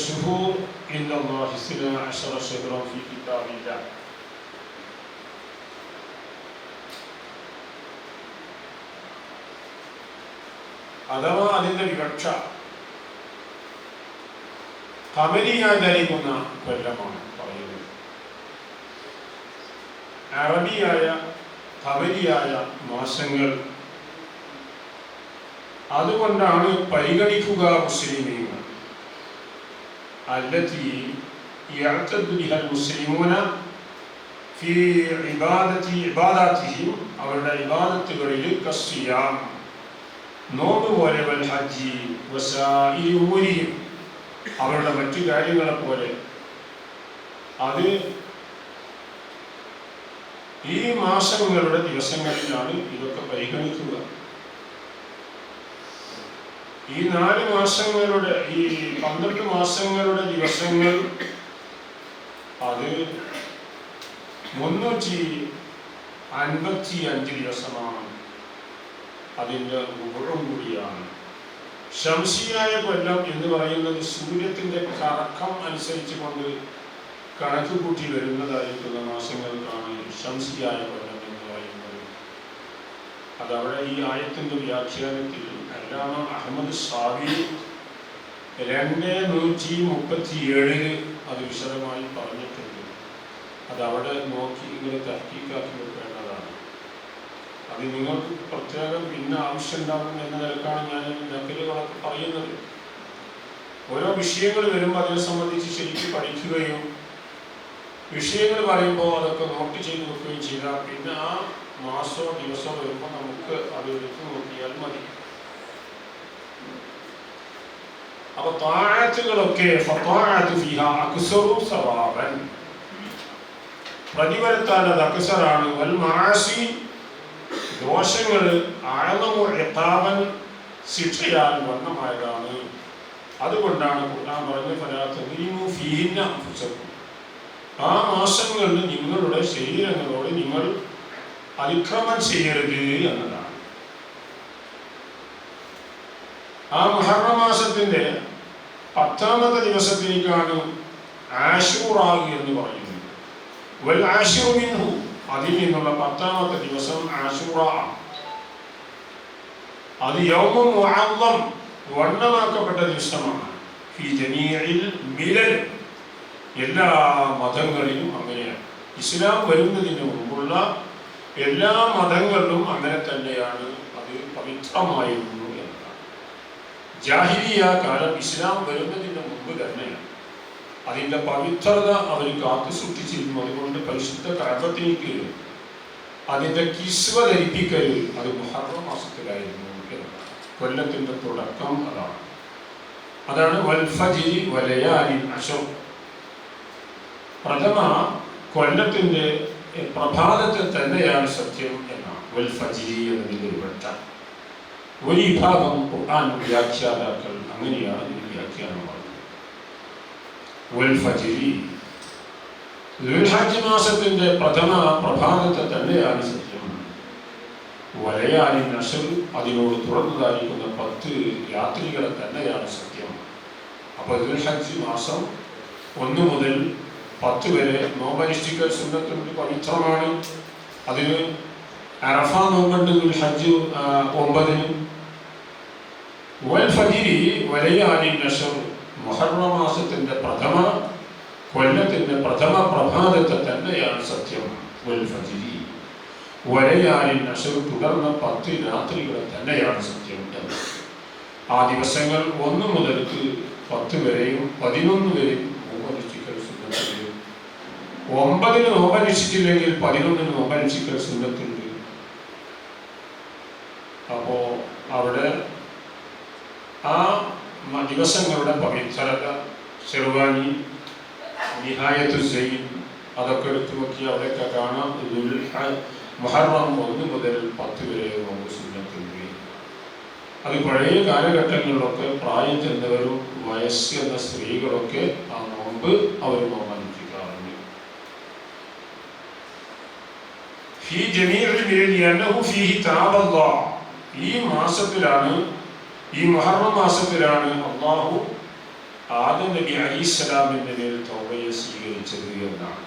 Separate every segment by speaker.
Speaker 1: الشهور عند الله 12 شهرا في كتاب الله. അഥവാ അതിന്റെ വിവക്ഷ ഖമരിയായി ധരിക്കുന്ന കൊല്ലമാണ് പറയുന്നത്. അറബിയായ ഖമരിയായ മാസങ്ങൾ അതുകൊണ്ടാണ് പരിഗണിക്കുക മുസ്ലിമീങ്ങൾ. അല്ലതി യഅ്തദു ബിഹൽ മുസ്ലിമൂന ഫീ ഇബാദാതിഹിം, അവരുടെ ഇബാദത്തുകളിൽ കസ്സിയാം, നോമ്പ് പോലെ, വൽ ഹജ്ജി വസാഇരി ഉമൂരിഹിം, അവരുടെ മറ്റു കാര്യങ്ങളെ പോലെ. അത് ഈ മാസങ്ങളുടെ ദിവസങ്ങളിലാണ് ഇതൊക്കെ പരിഗണിക്കുക. ഈ 4 മാസങ്ങളുടെ, ഈ 12 മാസങ്ങളുടെ ദിവസങ്ങൾ അത് 355 ദിവസമാണ്. അതിൻ്റെ ഉപകം കൂടിയാണ്. ശംസിയായ കൊല്ലം എന്ന് പറയുന്നത് സൂര്യത്തിൻ്റെ കറക്കം അനുസരിച്ച് കൊണ്ട് കണക്ക് കൂട്ടി വരുന്നതായിരിക്കുന്ന മാസങ്ങൾക്കാണ് ശംസിയായ കൊല്ലം എന്ന് പറയുന്നത്. അതവിടെ ഈ ആയത്തിൻ്റെ വ്യാഖ്യാനത്തിൽ അല്ലാമ അഹമ്മദ് സാബി 237 അത് വിശദമായി പറഞ്ഞിട്ടുണ്ട്. അതവിടെ നോക്കി ഇങ്ങനെ തഹ്ഖീഖാക്കി വെക്കേണ്ടതാണ്. അത് നിങ്ങൾക്ക് പ്രത്യേകം പിന്നെ ആവശ്യമുണ്ടാകും എന്ന നിലക്കാണ് ഞാൻ നക്കലുകളൊക്കെ പറയുന്നത്. ഓരോ വിഷയങ്ങൾ വരുമ്പോൾ അതിനെ സംബന്ധിച്ച് ശരിക്കും പഠിക്കുകയും വിഷയങ്ങൾ പറയുമ്പോൾ അതൊക്കെ നോട്ട് ചെയ്ത് വെക്കുകയും ചെയ്താൽ പിന്നെ ആ മാസമോ ദിവസമോ വരുമ്പോൾ നമുക്ക് അത് എടുത്തു നോക്കിയാൽ മതി. അപ്പൊ താഅത്തുകളൊക്കെ പ്രതിഫലത്താൽ അത് അക്സറാണ്. വൽ മആസി, ദോഷങ്ങൾ അഅ്ളമു ഇഖാബൻ, ശിക്ഷയാൽ വർണ്ണമായതാണ്. അതുകൊണ്ടാണ് ഖുർആൻ പറഞ്ഞത് ഫലാ തദ്ലിമു ഫീഹിന്ന അൻഫുസകും, ആ മാസങ്ങളിൽ നിങ്ങളുടെ ശരീരങ്ങളോട് നിങ്ങൾ അതിക്രമം ചെയ്യരുത് എന്നതാണ്. ആ മുഹറം മാസത്തിന്റെ 10ാമത്തെ ദിവസത്തിലേക്കാണ് ആശൂറാ എന്ന് പറയുന്നത്. വൽ ആശിറു മിൻഹു, അതിൽ നിന്നുള്ള 10ാമത്തെ ദിവസം ആശൂറാ. അത് യൗമുൻ മുഅല്ലം, വർണ്ണമാക്കപ്പെട്ട ദിവസമാണ്. ഫീ ജമീഇൽ മിലൽ, എല്ലാ മതങ്ങളിലും അങ്ങനെയാണ്. ഇസ്ലാം വരുന്നതിന് മുമ്പുള്ള എല്ലാ മതങ്ങളിലും അങ്ങനെ തന്നെയാണ്. അത് പവിത്രമായിരുന്നു എന്നതാണ്. ജാഹിലിയ കാലം ഇസ്ലാം വരുന്നതിന് മുമ്പ് തന്നെയാണ് അതിൻ്റെ പവിത്രത അവർ കാത്തു സൂക്ഷിച്ചിരുന്നു. അതുകൊണ്ട് പരിശുദ്ധ കഅബത്തേക്ക് അതിൻ്റെ കിസ്വ ധരിപ്പിക്കൽ അത് മുഹറം മാസത്തിലായിരുന്നു എന്നതാണ്. കൊല്ലത്തിൻ്റെ തുടക്കം അതാണ്. അതാണ് വൽ ഫജ്രി വലയാലിൻ അശ്ർ, പ്രഥമ കൊല്ലത്തിൻ്റെ പ്രഭാതത്തിൽ തന്നെയാണ് സത്യം എന്നാണ്. വൽ ഫജ്രി എന്നതിൻ്റെ ഒരു വട്ട. ഒരു വിഭാഗം ഖുർആൻ വ്യാഖ്യാതാക്കൾ അങ്ങനെയാണ് ഇതിന് വ്യാഖ്യാനം പറഞ്ഞത്. വൽ ഫജ്രി, ദുൽഹജ്ജ് മാസത്തിൻ്റെ പ്രഥമ പ്രഭാതത്തെ തന്നെയാണ് സത്യം. വലയാലിൻ അശ്ർ, അതിനോട് തുറന്നതായിരിക്കുന്ന 10 രാത്രികളെ തന്നെയാണ് സത്യം. അപ്പോൾ ദുൽഹജ്ജ് മാസം 1 മുതൽ 10 വരെ നോമ്പനുഷ്ഠിക്കൽ സുന്നത്തുണ്ട്, പവിത്രമാണ്. അതിന് അറഫ നോമ്പുണ്ട് ദുൽഹജ്ജ് 9-ന്. വൽ ഫജ്രി വലയാലിൻ അശ്ർ, മുഹറം മാസത്തിൻ്റെ പ്രഥമ കൊല്ലത്തിൻ്റെ പ്രഥമ പ്രഭാതത്തെ തന്നെയാണ് സത്യം. വൽ ഫജ്രി വലയാലിൻ അശ്ർ, തുടർന്ന് 10 രാത്രികളെ തന്നെയാണ് സത്യം. ആ ദിവസങ്ങൾ 1 മുതൽ 10 വരെയും 11 വരെയും നോമ്പനുഷ്ഠിക്കൽ സുന്നത്തുണ്ട്. 9-ന് നോമ്പനുഷ്ഠിച്ചില്ലെങ്കിൽ 11-ന് നോമ്പനുഷ്ഠിക്കൽ സുന്നത്തുണ്ട്. അപ്പോ അവിടെ ആ ദിവസങ്ങളുടെ പവിത്രത, ശെർവാനി, നിഹായത്തു സയ്യിദ്, അതൊക്കെ എടുത്തു നോക്കി അവിടെയൊക്കെ കാണാം. മുഹറം 1 മുതൽ 10 വരെ നോമ്പ് സുന്നത്തുണ്ട്. അത് പഴയ കാലഘട്ടങ്ങളിലൊക്കെ പ്രായം ചെന്നവരും വയസ്സെന്ന സ്ത്രീകളൊക്കെ ആ നോമ്പ് അവർ നോമ്പനുഷ്ഠിക്കാറുണ്ട്. ഫീ ജമീഇൽ മിലൽ അന്നഹു ഫീഹി തആബല്ലാഹ്, ഈ മാസത്തിലാണ്, ഈ മുഹറം മാസത്തിലാണ് അല്ലാഹു ആദം നബി അലൈഹിസ്സലാമിന്റെ മേൽ തൗബയെ സ്വീകരിച്ചത് എന്നാണ്.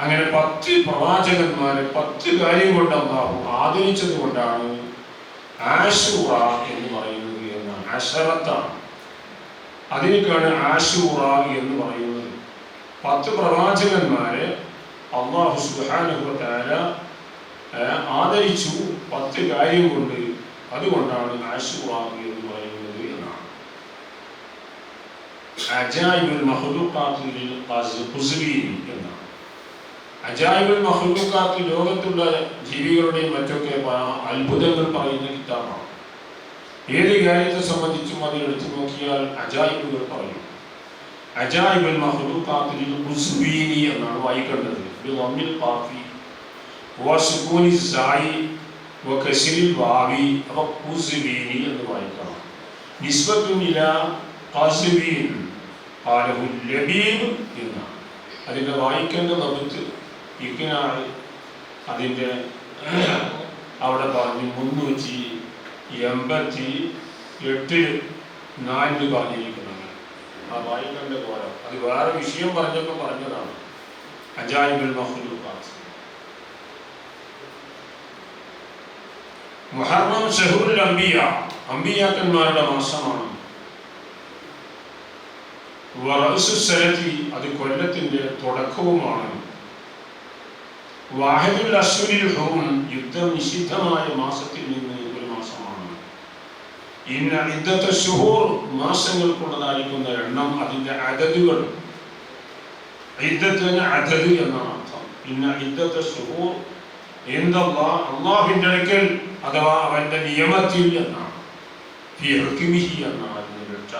Speaker 1: അങ്ങനെ 10 പ്രവാചകന്മാരെ 10 കാര്യം കൊണ്ട് അല്ലാഹു ആദരിച്ചത് കൊണ്ടാണ് ആശൂറ എന്ന് പറയുന്നത് എന്നാണ്. അശറത്താണ്, അതിനേക്കാണ് ആശൂറ എന്ന് പറയുന്നത്. 10 പ്രവാചകന്മാരെ അല്ലാഹു സുബ്ഹാനഹു വ തആല ആദരിച്ചു 10 കാര്യം കൊണ്ട്. അതുകൊണ്ടാണ് ആശൂറ എന്ന് പറയുന്നത് എന്നാണ്. അജായിബുൽ മഖ്ലൂഖാത്ത് ലിൽ ഖുസ്ബീനി എന്നാണ്. അജായിബുൽ മഖ്ലൂഖാത്ത് ലോകത്തുള്ള ജീവികളുടെയും മറ്റൊക്കെ അത്ഭുതങ്ങൾ പറയുന്ന കിതാബാണ്. ഏത് കാര്യത്തെ സംബന്ധിച്ചും അത് എടുത്തു നോക്കിയാൽ അജായിബുകൾ പറയും. അജായിബുൽ മഖ്ലൂഖാത്ത് ലിൽ ഖുസ്ബീനി എന്നാണ് വായിക്കേണ്ടത്. ബിളമ്മിൽ ഖാഫി വസുകൂനി സായി വകസ്രിൽ വാവി. അവ ഖുസ്ബീനി എന്ന് വായിക്കണം. നിസ്ബത്തുൻ ഇലാ ഖാസിബീൻ ഖാലഹു ലബീബ് എന്നാണ്. അതിൻ്റെ വായിക്കേണ്ട നബത്ത് ഇഗ്നാണ്. അതിൻ്റെ അവിടെ പറഞ്ഞു 388 പറഞ്ഞിരിക്കുന്നത്. ആ വായിക്കേണ്ട പോലെ അത് വേറെ വിഷയം പറഞ്ഞപ്പോൾ പറഞ്ഞതാണ്. അജായിബുൽ മഖ്ലൂഖാത്ത്. മുഹറം ശഹ്റുൽ അംബിയ, അംബിയാക്കന്മാരുടെ മാസമാണ്. വറഅസു സനതി, അത് കൊല്ലത്തിന്റെ തുടക്കവുമാണ്. വാഹിദുൽ അശ്ഹുരിൽ ഹുറും, യുദ്ധം നിഷിദ്ധമായ മാസത്തിൽ നിന്ന് ഒരു മാസമാണ്. ഇന്ന ഇദ്ദത ശുഹൂർ, മാസങ്ങൾക്കുള്ളതായിരിക്കുന്ന എണ്ണം, അതിന്റെ അദദുകൾ. ഇദ്ദത്തിന് അദദ് എന്നാണ് അർത്ഥം. ഇന്ന ഇദ്ദത ശുഹൂർ ഇൻദല്ലാഹ്, അല്ലാഹുവിന്റെ അടുക്കൽ അഥവാ അവന്റെ നിയമത്തിൽ എന്നാണ്. ഫീ ഹുക്മിഹി എന്നാണ് അതിന്റെ രക്ഷ.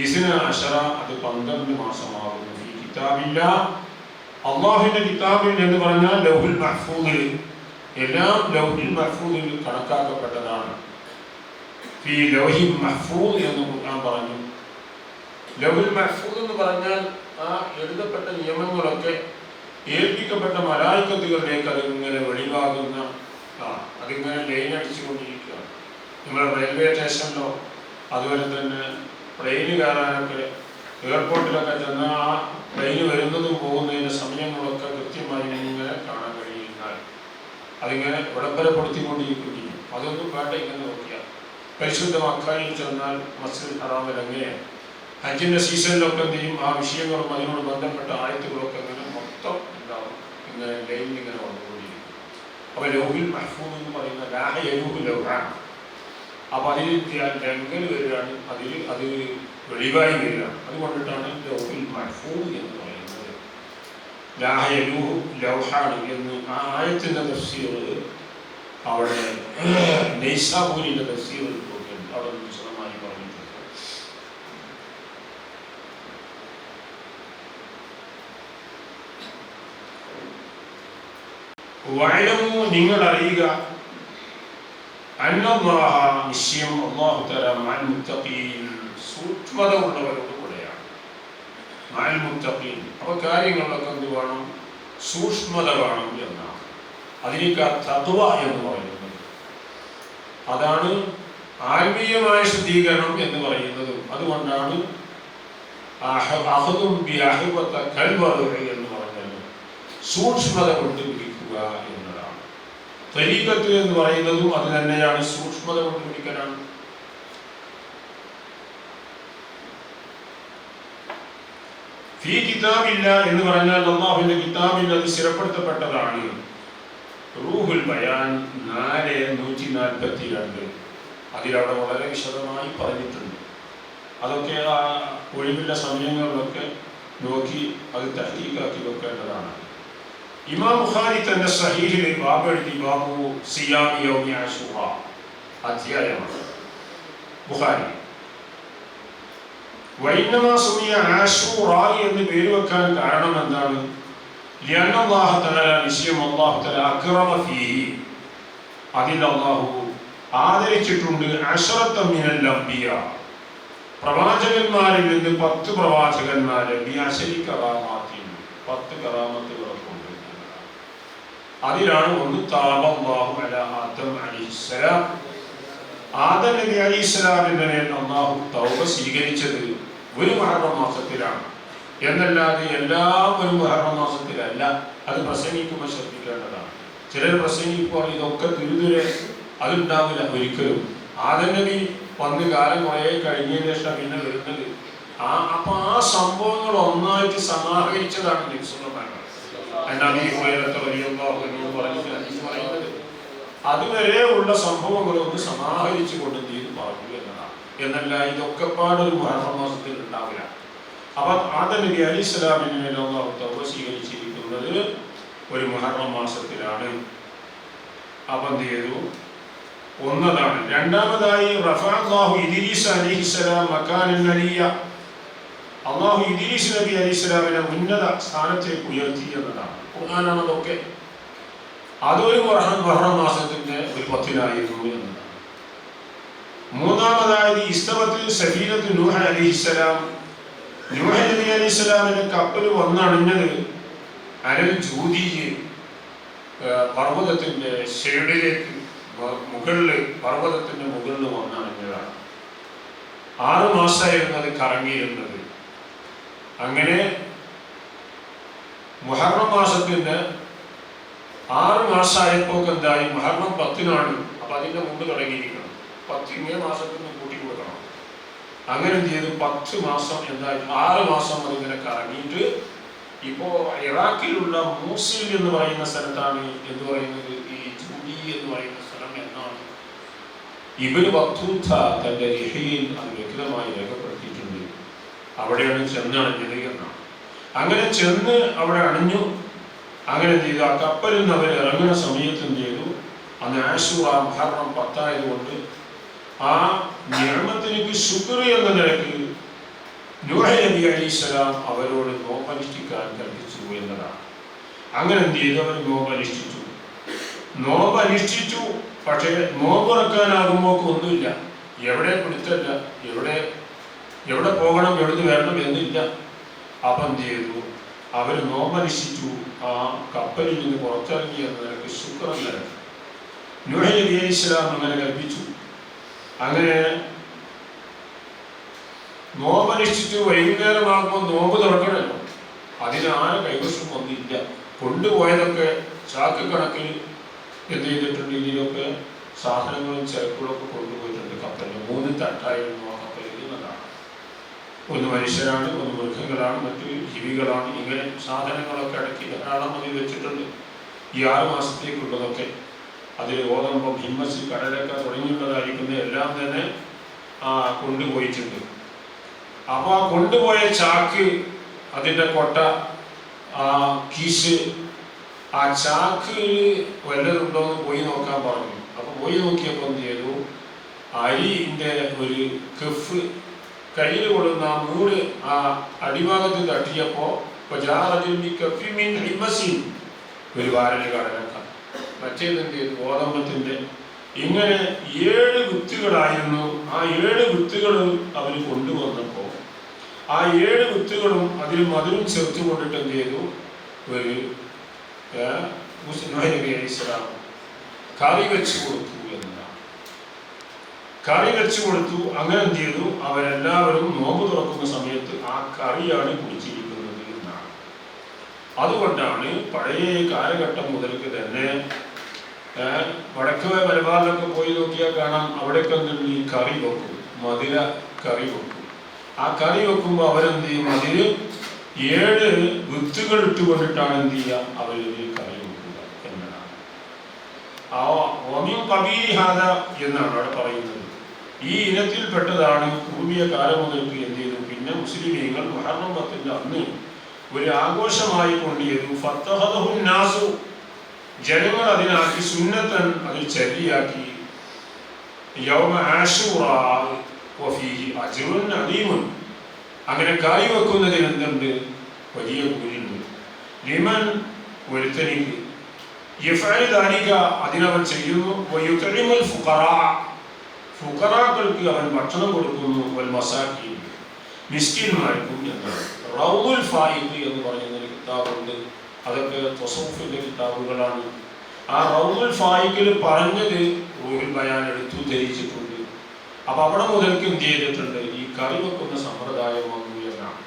Speaker 1: ഇസ്ന അശറ, അത് 12 മാസമാകുന്നു. ഫീ കിതാബില്ലാഹ്, അല്ലാഹുവിന്റെ കിതാബിൽ എന്ന് പറഞ്ഞാൽ ലൗഹുൽ മഹ്ഫൂദിൽ, എല്ലാം ലൗഹുൽ മഹ്ഫൂദിൽ കണക്കാക്കപ്പെട്ടതാണ്. ഫീ ലൗഹിൽ മഹ്ഫൂദ് എന്ന് ഖുർആൻ പറഞ്ഞു. ലൗഹുൽ മഹ്ഫൂദ് എന്ന് പറഞ്ഞാൽ ആ എഴുതപ്പെട്ട നിയമങ്ങളൊക്കെ ഏൽപ്പിക്കപ്പെട്ട മലായിക്കത്തുകളിലേക്ക് അതിങ്ങനെ വെളിവാകുന്ന, അതിങ്ങനെ ലൈൻ അടിച്ചുകൊണ്ടിരിക്കുക. നമ്മുടെ റെയിൽവേ സ്റ്റേഷനിലോ അതുപോലെ തന്നെ പ്ലെയിന് കയറാനൊക്കെ എയർപോർട്ടിലൊക്കെ ചെന്ന് ആ പ്ലെയിന് വരുന്നതും പോകുന്നതിൻ്റെ സമയങ്ങളൊക്കെ കൃത്യമായി ഇങ്ങനെ കാണാൻ കഴിയുന്നാൽ അതിങ്ങനെ വിളംബരപ്പെടുത്തിക്കൊണ്ടിരിക്കുകയും. അതൊന്നും വേണ്ട, ഇങ്ങനെ നോക്കിയാൽ പരിശുദ്ധ മക്കയിൽ ചെന്നാൽ മസ്ജിദുൽ ഹറാമിൽ അങ്ങനെ ഹജ്ജിൻ്റെ സീസണിലൊക്കെ എന്ത് ചെയ്യും, ആ വിഷയങ്ങളും അതിനോട് ബന്ധപ്പെട്ട ആയത്തുകളൊക്കെ ഇങ്ങനെ മൊത്തം ഉണ്ടാവും, ഇങ്ങനെ ലൈനിൽ ഇങ്ങനെ വന്നുകൊണ്ടിരിക്കും. അപ്പോൾ ലൗഹിൽ മഹ്ഫൂദ് എന്ന് പറയുന്ന ലാഹ യലൂഹു ലൗഹാണ്. അപ്പോൾ അതിൽ ലംഘൽ വരികയാണ്, അത് വെളിവായി വരികയാണ്. അതുകൊണ്ടിട്ടാണ് ലൗഹിൽ മഹ്ഫൂദ് എന്ന് പറയുന്നത്. ലാഹ യലൂഹു ലൗഹാണ് എന്ന് ആ ആയത്തിൻ്റെ തഫ്സീർ അവിടെ നൈസാബൂരിൻ്റെ തഫ്സീറിൽ പോയിട്ടുണ്ട്. അവിടെ വിശദമായി പറഞ്ഞിട്ടുണ്ട്. വഅലമു, നിങ്ങൾ അറിയുക, അന്നല്ലാഹ, നിശ്ചയം അല്ലാഹു തആല മഅൽ മുത്തഖീൻ, സൂക്ഷ്മത ഉള്ളവരോട് കൂടെയാണ്. മഅൽ മുത്തഖീൻ, അപ്പോൾ കാര്യങ്ങളിലൊക്കെ എന്ത് വേണം, സൂക്ഷ്മത വേണം എന്നാണ്. അതിലേക്ക് തഖ്വ എന്ന് പറയുന്നത്, അതാണ് ആത്മീയമായ ശുദ്ധീകരണം എന്ന് പറയുന്നതും. അതുകൊണ്ടാണ് അഖ്ദും ബിഅഹ്വത കൽവറുഇ എന്ന് പറഞ്ഞത് സൂക്ഷ്മത കൊണ്ട് പിടിക്കുക എന്നതാണ്. തരീഖത്ത് എന്ന് പറയുന്നതും അത് തന്നെയാണ്, സൂക്ഷ്മത കൊണ്ട് പിടിക്കലാണ്. ഫീ കിതാബില്ല എന്ന് പറഞ്ഞാൽ അല്ലാഹുവിന്റെ കിതാബിൽ അത് സ്ഥിരപ്പെടുത്തപ്പെട്ടതാണ്. റൂഹുൽ ബയാൻ 4:142 അതിലവിടെ വളരെ വിശദമായി പറഞ്ഞിട്ടുണ്ട്. അതൊക്കെ ആ ഒഴിവുള്ള സമയങ്ങളിലൊക്കെ നോക്കി അത് തഹ്ഖീഖാക്കി വെക്കേണ്ടതാണ്. ഇമാം ബുഖാരി തന്റെ സഹീഹിൽ ബാബ് എഴുതി, ബാബു സിയാമി യൗമി ആശൂറ അധ്യായമാണ് ബുഖാരി. വൈന്നമാ സുമിയ ആശൂറ എന്ന് പേര് വെക്കാൻ കാരണം എന്താണ്? ലിഅന്ന അല്ലാഹു തആല, നിശ്ചയം അല്ലാഹു തആല അക്റമ ഫീഹി, അതിൽ അല്ലാഹു ആദരിച്ചിട്ടുണ്ട് അശറത മിനൽ അംബിയ, പ്രവാചകന്മാരിൽ നിന്ന് 10 പ്രവാചകന്മാരെ, ബിഅശരി കറാമാത്തിൻ, 10 കറാമത്തുകളെ കൊണ്ട്. അതിലാണ് ഒന്ന് താബല്ലാഹു അലാ ആദം അലൈഹിസ്സലാം, ആദം നബി അലൈഹിസ്സലാമിന്റെ മേൽ അല്ലാഹു തൗബ സ്വീകരിച്ചത് ഒരു മുഹറം മാസത്തിലാണ് എന്നല്ലാതെ എല്ലാം ഒരു മുഹറം മാസത്തിലല്ല. അത് പ്രസംഗിക്കുമ്പോൾ ശ്രദ്ധിക്കേണ്ടതാണ്. ചിലർ പ്രസംഗിക്കുമ്പോൾ ഇതൊക്കെ തിരുതുരെ അതുണ്ടാവില്ല ഒരിക്കലും. ആദം നബി വന്ന് കാലം കുറേ കഴിഞ്ഞതിന് ശേഷം പിന്നെ വരുന്നത്. അപ്പൊ ആ സംഭവങ്ങൾ ഒന്നായിട്ട് സമാഹരിച്ചതാണ് പറയുന്നത്. അതുവരെ ഉള്ള സംഭവങ്ങളൊന്ന് സമാഹരിച്ചു കൊണ്ട് ചെയ്ത് പറഞ്ഞു എന്നതാണ്. എന്നല്ല ഇതൊക്കെ പാടൊരു മുഹറം മാസത്തിൽ ഉണ്ടാവില്ല. അപ്പൊ ആദം നബി അലൈഹിസ്സലാമിനെ അല്ലാഹു തൗബ സ്വീകരിച്ചിരിക്കുന്നത് ഒരു മുഹറം മാസത്തിലാണ്. അപ്പൊ എന്ത് ചെയ്തു? ഒന്നതാണ്. രണ്ടാമതായി റഫഅല്ലാഹു ഇദ്രീസ് അലൈഹിസ്സലാം മകാനൻ അലിയ, അല്ലാഹു ഇദ്രീസ് നബി അലൈഹിസ്സലാമിനെ ഉന്നത സ്ഥാനത്തേക്ക് ഉയർത്തി എന്നതാണ്. ഖുർആനാണ് അതൊക്കെ. അതൊരു മുഹറം മാസത്തിന്റെ ഒരു 10-നായിരുന്നു എന്നതാണ്. മൂന്നാമതായത് ഇസ്തവത്തിൽ സഫീനത്ത് നൂഹ് അലൈഹിസ്സലാം, നൂഹ് നബി അലൈഹിസ്സലാമിന്റെ കപ്പൽ വന്നണിഞ്ഞത് അനൽ ജൂദിയെ പർവ്വതത്തിന്റെ ഷെയ്ഡിലേക്ക് മുകളില് പർവ്വതത്തിന്റെ മുകളിൽ വന്നണിഞ്ഞതാണ്. 6 മാസമായിരുന്നു അത് കറങ്ങിയിരുന്നത്. അങ്ങനെ മുഹറം മാസത്തിന്റെ 6 മാസമായപ്പോ എന്തായി? മുഹറം 10-നാണ്. അപ്പൊ അതിന്റെ മുമ്പ് തുടങ്ങിയിരിക്കണം. 10 ഇങ്ങേ മാസത്തിൽ നിന്ന് കൂട്ടി കൊടുക്കണം. അങ്ങനെ എന്ത് ചെയ്തു? 10 മാസം എന്തായി? 6 മാസം അതിങ്ങനെ കറങ്ങിയിട്ട് ഇപ്പോ ഇറാഖിലുള്ള മൂസിൽ എന്ന് പറയുന്ന സ്ഥലത്താണ് എന്ന് പറയുന്നത് ഈ ജൂദി എന്ന് പറയുന്ന സ്ഥലം എന്നാണ് ഇബ്നു ബത്തൂത്ത തന്റെ ലിഹിയിൽ അത് വ്യക്തമായി രേഖപ്പെടുത്തിയിട്ടുണ്ട്. അവിടെയാണ് ചെന്നണിഞ്ഞത് എന്നാണ്. അങ്ങനെ ചെന്ന് അവിടെ അണിഞ്ഞു. അങ്ങനെ എന്ത് ചെയ്തു? ആ കപ്പലിൽ നിന്ന് അവർ ഇറങ്ങുന്ന സമയത്ത് എന്ത് ചെയ്തു? അന്ന് ആശൂറ മുഹറം 10 ആയതുകൊണ്ട് ആ നിഅമത്തിലേക്ക് ശുക്ർ എന്ന നിലയ്ക്ക് നൂഹ് നബി അലൈഹിസ്സലാം അവരോട് നോമ്പനുഷ്ഠിക്കാൻ കൽപ്പിച്ചു എന്നതാണ്. അങ്ങനെ എന്ത് ചെയ്തു? അവർ നോമ്പനുഷ്ഠിച്ചു. പക്ഷേ നോമ്പുറക്കാനാകുമ്പോൾ ഒന്നുമില്ല, എവിടെ പിടുത്തല്ല, എവിടെ പോകണം, എവിടുന്ന് വരണം എന്നില്ല. അപ്പം എന്ത് ചെയ്തു? അവർ നോമ്പനുഷ്ഠിച്ചു. ആ കപ്പലിൽ നിന്ന് പുറത്തിറങ്ങി എന്ന നിലയ്ക്ക് ശുക്രൻ നിലയ്ക്ക് നൂഹ് നബി അലൈഹിസ്സലാം അങ്ങനെ കൽപ്പിച്ചു. അങ്ങനെ നോമ്പനുഷ്ഠിച്ചു. വൈകുന്നേരമാകുമ്പോൾ നോമ്പ് തുറക്കണമല്ലോ. അതിനാരെ കൈവശം ഒന്നില്ല. കൊണ്ടുപോയതൊക്കെ ചാക്ക് കണക്കിൽ എന്ത് ചെയ്തിട്ടുണ്ട്? ഇതിലൊക്കെ സാധനങ്ങളും ചരക്കുകളൊക്കെ കൊണ്ടുപോയിട്ടുണ്ട്. കപ്പലിൽ 3 തട്ടായിരുന്നു ആ കപ്പലിൽ എന്നതാണ്. ഒന്ന് മനുഷ്യരാണ്, ഒന്ന് മൃഗങ്ങളാണ്, മറ്റു ജീവികളാണ്. ഇങ്ങനെ സാധനങ്ങളൊക്കെ അടക്കി ധാരാളം അതിൽ വെച്ചിട്ടുണ്ട്. ഈ 6 മാസത്തേക്കുള്ളതൊക്കെ അതിൽ ഗോതമ്പം, ഹിമ്മസ്, കടലക്ക തുടങ്ങിയുള്ളതായിരിക്കുന്ന എല്ലാം തന്നെ കൊണ്ടുപോയിട്ടുണ്ട്. അപ്പോൾ ആ കൊണ്ടുപോയ ചാക്ക്, അതിൻ്റെ കൊട്ട, കീസ്, ആ ചാക്ക് വല്ലതുണ്ടോ എന്ന് പോയി നോക്കാൻ പറഞ്ഞു. അപ്പോൾ പോയി നോക്കിയപ്പോൾ എന്ത് ചെയ്തു? അരിൻ്റെ ഒരു കെഫ് കയ്യിൽ കൊള്ളുന്ന ആ മൂട് ആ അടിഭാഗത്ത് തട്ടിയപ്പോൾ ഒരു വാരല് കടലക്ക, മറ്റേതെന്ത് ചെയ്തു? ഗോതമ്പത്തിൻ്റെ. ഇങ്ങനെ 7 വിത്തുകളായിരുന്നു. ആ 7 വിത്തുകളും അവർ കൊണ്ടുവന്നപ്പോൾ ആ 7 വിത്തുകളും അതിൽ മധുരം ചേർത്ത് കൊണ്ടിട്ട് എന്ത് ചെയ്തു? ഒരു നൂഹ് നബി അലൈഹിസ്സലാം കറി വെച്ച് കൊടുത്തു എന്നതാണ്. കറി വെച്ച് കൊടുത്തു. അങ്ങനെ എന്ത് ചെയ്തു? അവരെല്ലാവരും നോമ്പ് തുറക്കുന്ന സമയത്ത് ആ കറിയാണ് കുടിച്ചിരിക്കുന്നത് എന്നാണ്. അതുകൊണ്ടാണ് പഴയ കാലഘട്ടം മുതൽക്ക് തന്നെ വടക്ക് മലബാറിലൊക്കെ പോയി നോക്കിയാൽ കാണാം, അവിടെയൊക്കെ എന്തുണ്ട്? ഈ കറി വെക്കും, മധുര കറി വെക്കും. ആ കറി വെക്കുമ്പോൾ അവരെന്ത് ചെയ്യും? അതിൽ 7 വിത്തുകൾ ഇട്ടുകൊണ്ടിട്ടാണ് എന്ത് ചെയ്യുക? അവരിൽ കറി വെക്കുക എന്നതാണ്. ആ ഒമിൻ കബീഹാദ എന്നാണ് അവിടെ പറയുന്നത്. ഈ ഇനത്തിൽപ്പെട്ടതാണ് പൂർവീയ കാലം മുതൽക്ക് എന്ത് ചെയ്തു? പിന്നെ മുസ്ലിമീങ്ങൾ മുഹറം 10-ന്റെ അന്ന് ഒരു ആഘോഷമായി കൊണ്ടുവരും. ഫത്തഹദഹു നാസു, ജനങ്ങൾ അതിനാക്കി, സുന്നത്തൻ അതിൽ ചര്യയാക്കി. യൗമ ആശൂറ വഫീഹി അജ്റുൻ അദീമുൻ, അങ്ങനെ കായ് വെക്കുന്നതിന് എന്തുണ്ട്? വലിയ കൂലിയുണ്ട്. ലിമൻ, ഒരുത്തനിക്ക്, യഫ്അലു ദാലിക, അതിനവൻ ചെയ്യുന്നു. വയുത്ഇമുൽ ഫുഖറാ, ഫുഖറാക്കൾക്ക് അവൻ ഭക്ഷണം കൊടുക്കുന്നു. വൽ മസാകീൻ, മിസ്കീന്മാർക്കും എന്നാണ്. റൗദുൽ ഫായിദ് എന്ന് പറയുന്ന ഒരു കിതാബുണ്ട്. അതൊക്കെ തസവ്വുഫിന്റെ കിതാബുകളാണ്. ആ റൗദുൽ ഫായിദിൽ പറഞ്ഞത് റൂഹുൽ ബയാൻ എടുത്തു ധരിച്ചിട്ടുണ്ട്. അപ്പൊ അവിടെ മുതൽക്ക് എന്ത് ചെയ്തിട്ടുണ്ട്, ഈ കറി വെക്കുന്ന സമ്പ്രദായം വന്നു എന്നാണ്.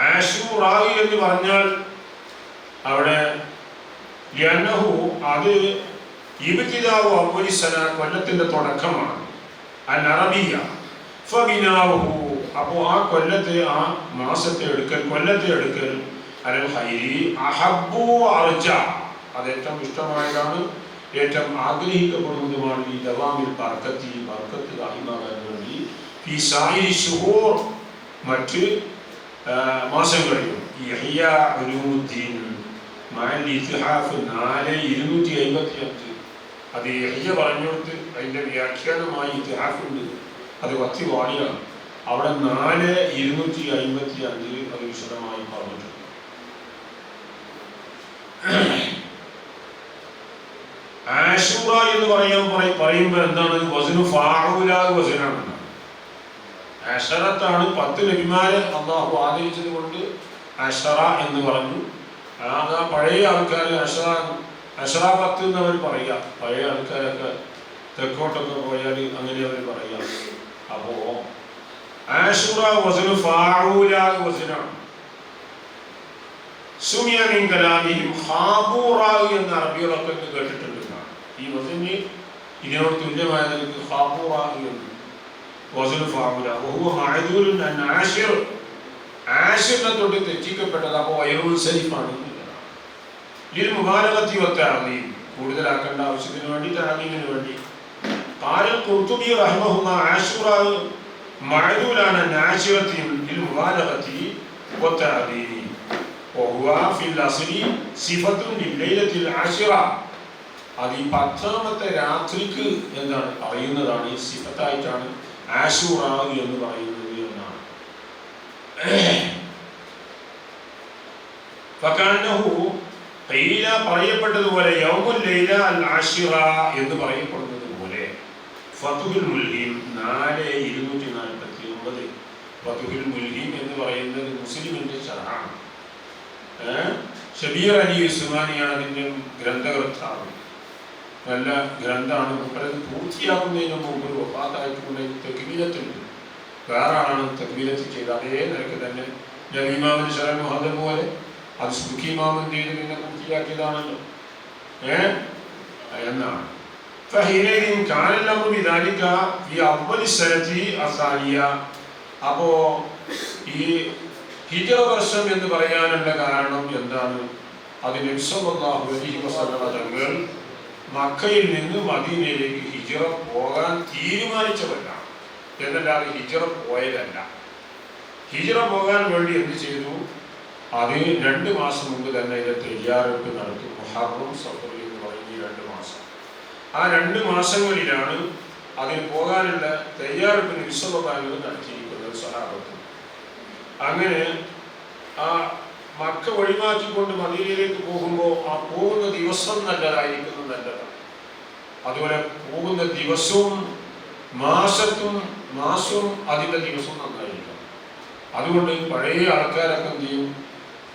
Speaker 1: ആശൂറാ എന്ന് പറഞ്ഞാൽ അവിടെ അത് ഇബ്തിദാഉ അവ്വലി സന, കൊല്ലത്തിന്റെ തുടക്കമാണ്. അൽ അറബിയ ഫബിനാഉഹു, അപ്പോൾ ആ കൊല്ലത്തെ, ആ മാസത്തെ എടുക്കൽ, കൊല്ലത്തെ എടുക്കൽ അലൽ ഖൈരി അഹബ്ബു അർജ, അത് ഏറ്റവും ഇഷ്ടമായതാണ്, ഏറ്റവും ആഗ്രഹിക്കപ്പെടുന്നതുമാണ്. ഈ ദവാമിൽ ബർക്കത്തി, ബർക്കത്ത് ദാഹിമാകാൻ വേണ്ടി ഈ സായിരി ശുഹൂർ, മറ്റ് മാസങ്ങളിലും. ഇഹ്യാ ഉലൂമുദ്ദീൻ മഅൽ ഇത്ഹാഫ് 4255, അത് ഇഹ്യ പറഞ്ഞുകൊടുത്ത് അതിൻ്റെ വ്യാഖ്യാനമായി ഇത്ഹാഫ് ഉണ്ട്, അത് 10 വാളിയാണ്. അവിടെ 4255 അത് വിശദമായി പറഞ്ഞിട്ടുണ്ട്. ആശൂറ എന്ന് പറയുമ്പോൾ എന്താണ്, വസ്നു ഫാഉല വസ്നാണ്. അശറത്താണ്, 10 നബിമാരെ അള്ളാഹു ആദരിച്ചത് കൊണ്ട് അശറ എന്ന് പറഞ്ഞു. ആ പഴയ ആൾക്കാർ അശറ 10 എന്നവർ പറയുക. പഴയ ആൾക്കാരൊക്കെ തെക്കോട്ടൊക്കെ പോയാൽ അങ്ങനെ അവർ പറയുക. അപ്പോ ആശൂറ വസ്നു ഫാഉല വസ്നാണ്. സുമിയ മിൻ കലാമിഹിം ഖാബൂറ എന്ന അറബികളൊക്കെ കേട്ടിട്ടുണ്ട്. ഈ വസന് ഇതിനോട് തുല്യമായ നിലയ്ക്ക് ഖാബൂറ എന്ന് വസന് ഫാഉല വഹുവ മഅദൂലുൻ അൻ ആശിർ, ആശിറിനെ തൊട്ട് തെറ്റിക്കപ്പെട്ടത്. അപ്പോൾ വൈറുൽ സരിഫാണ്. ഇതിൽ മുബാലഗത്തി വത്തഅദീം, കൂടുതലാക്കേണ്ട ആവശ്യത്തിന് വേണ്ടി, തഅദീമിന് വേണ്ടി. ഖാലൽ ഖുർതുബി റഹിമഹുല്ലാ ആശൂറ മഅദൂലാണ് അൻ ആശിറത്തി ലിൽ മുബാലഗത്തി വത്തഅദീം വഹുവ ഫിൽ അസ്ലി സിഫത്തുൻ ലില്ലൈലത്തിൽ ആശിറ, അത് ഈ 10ാമത്തെ രാത്രിക്ക് എന്താണ് പറയുന്നതാണ്, ഈ സിഫത്തായിട്ടാണ് ആശൂറ എന്ന് പറയുന്നത് എന്നാണ്. ഫകാന്നഹു ഖീല, പറയപ്പെട്ടതുപോലെ യൗമുൽ ലൈല അൽ ആശിറ എന്ന് പറയപ്പെടുന്നത് പോലെ ഫതുഹുൽ മുൽഹിം 4249. ഫതുഹുൽ മുൽഹിം എന്ന് പറയുന്നത് മുസ്ലിമിന്റെ ശർഹാണ്. ഷബീർ അലി ഉസ്മാനിയാണ് അതിൻ്റെ ഗ്രന്ഥകർത്താവ്. നല്ല ഗ്രന്ഥമാണ്. അത് പൂർത്തിയാക്കുന്നതിന് മുമ്പ് ഒരു വഫാത്തായിട്ടുള്ള തക്ബീരത്തുണ്ട്. വേറെ ആളാണ് തക്ബീരത്ത് ചെയ്ത് അതേ നിലക്ക് തന്നെ ഇമാമിന് ശരൺ മുഹദ് പോലെ അത് സുഖി ഇമാമൻ ചെയ്ത് പിന്നെ പൂർത്തിയാക്കിയതാണല്ലോ എന്നാണ്. അപ്പോ ഈ ഹിജ്റ വർഷം എന്ന് പറയാനുള്ള കാരണം എന്താണ്? അത് നബി സല്ലല്ലാഹു അലൈഹി വസല്ലം തങ്ങൾ മക്കയിൽ നിന്ന് മദീനയിലേക്ക് ഹിജ്റ പോകാൻ തീരുമാനിച്ചവരാണ് എന്നല്ലാതെ ഹിജ്റ പോയതല്ല. ഹിജ്റ പോകാൻ വേണ്ടി എന്ത് ചെയ്തു? അതിന് 2 മാസം മുമ്പ് തന്നെ ഇതിന്റെ തയ്യാറെടുപ്പ് നടത്തും. മുഹറം സഫർ എന്ന് പറയുന്ന 2 മാസം. ആ 2 മാസങ്ങളിലാണ് അതിന് പോകാനുള്ള തയ്യാറെടുപ്പ് നബി സല്ലല്ലാഹു അലൈഹി വസല്ലം നടത്തിയിരിക്കുന്നത് സഹാബത്ത്. അങ്ങനെ ആ മക്ക ഒഴിവാക്കിക്കൊണ്ട് മദീനയിലേക്ക് പോകുമ്പോൾ ആ പോകുന്ന ദിവസം നല്ലതായിരിക്കുന്നത് നല്ലതാണ്. അതുപോലെ പോകുന്ന ദിവസവും മാസവും അതിൻ്റെ ദിവസവും നന്നായിരിക്കണം. അതുകൊണ്ട് പഴയ ആൾക്കാരൊക്കെ എന്ത് ചെയ്യും?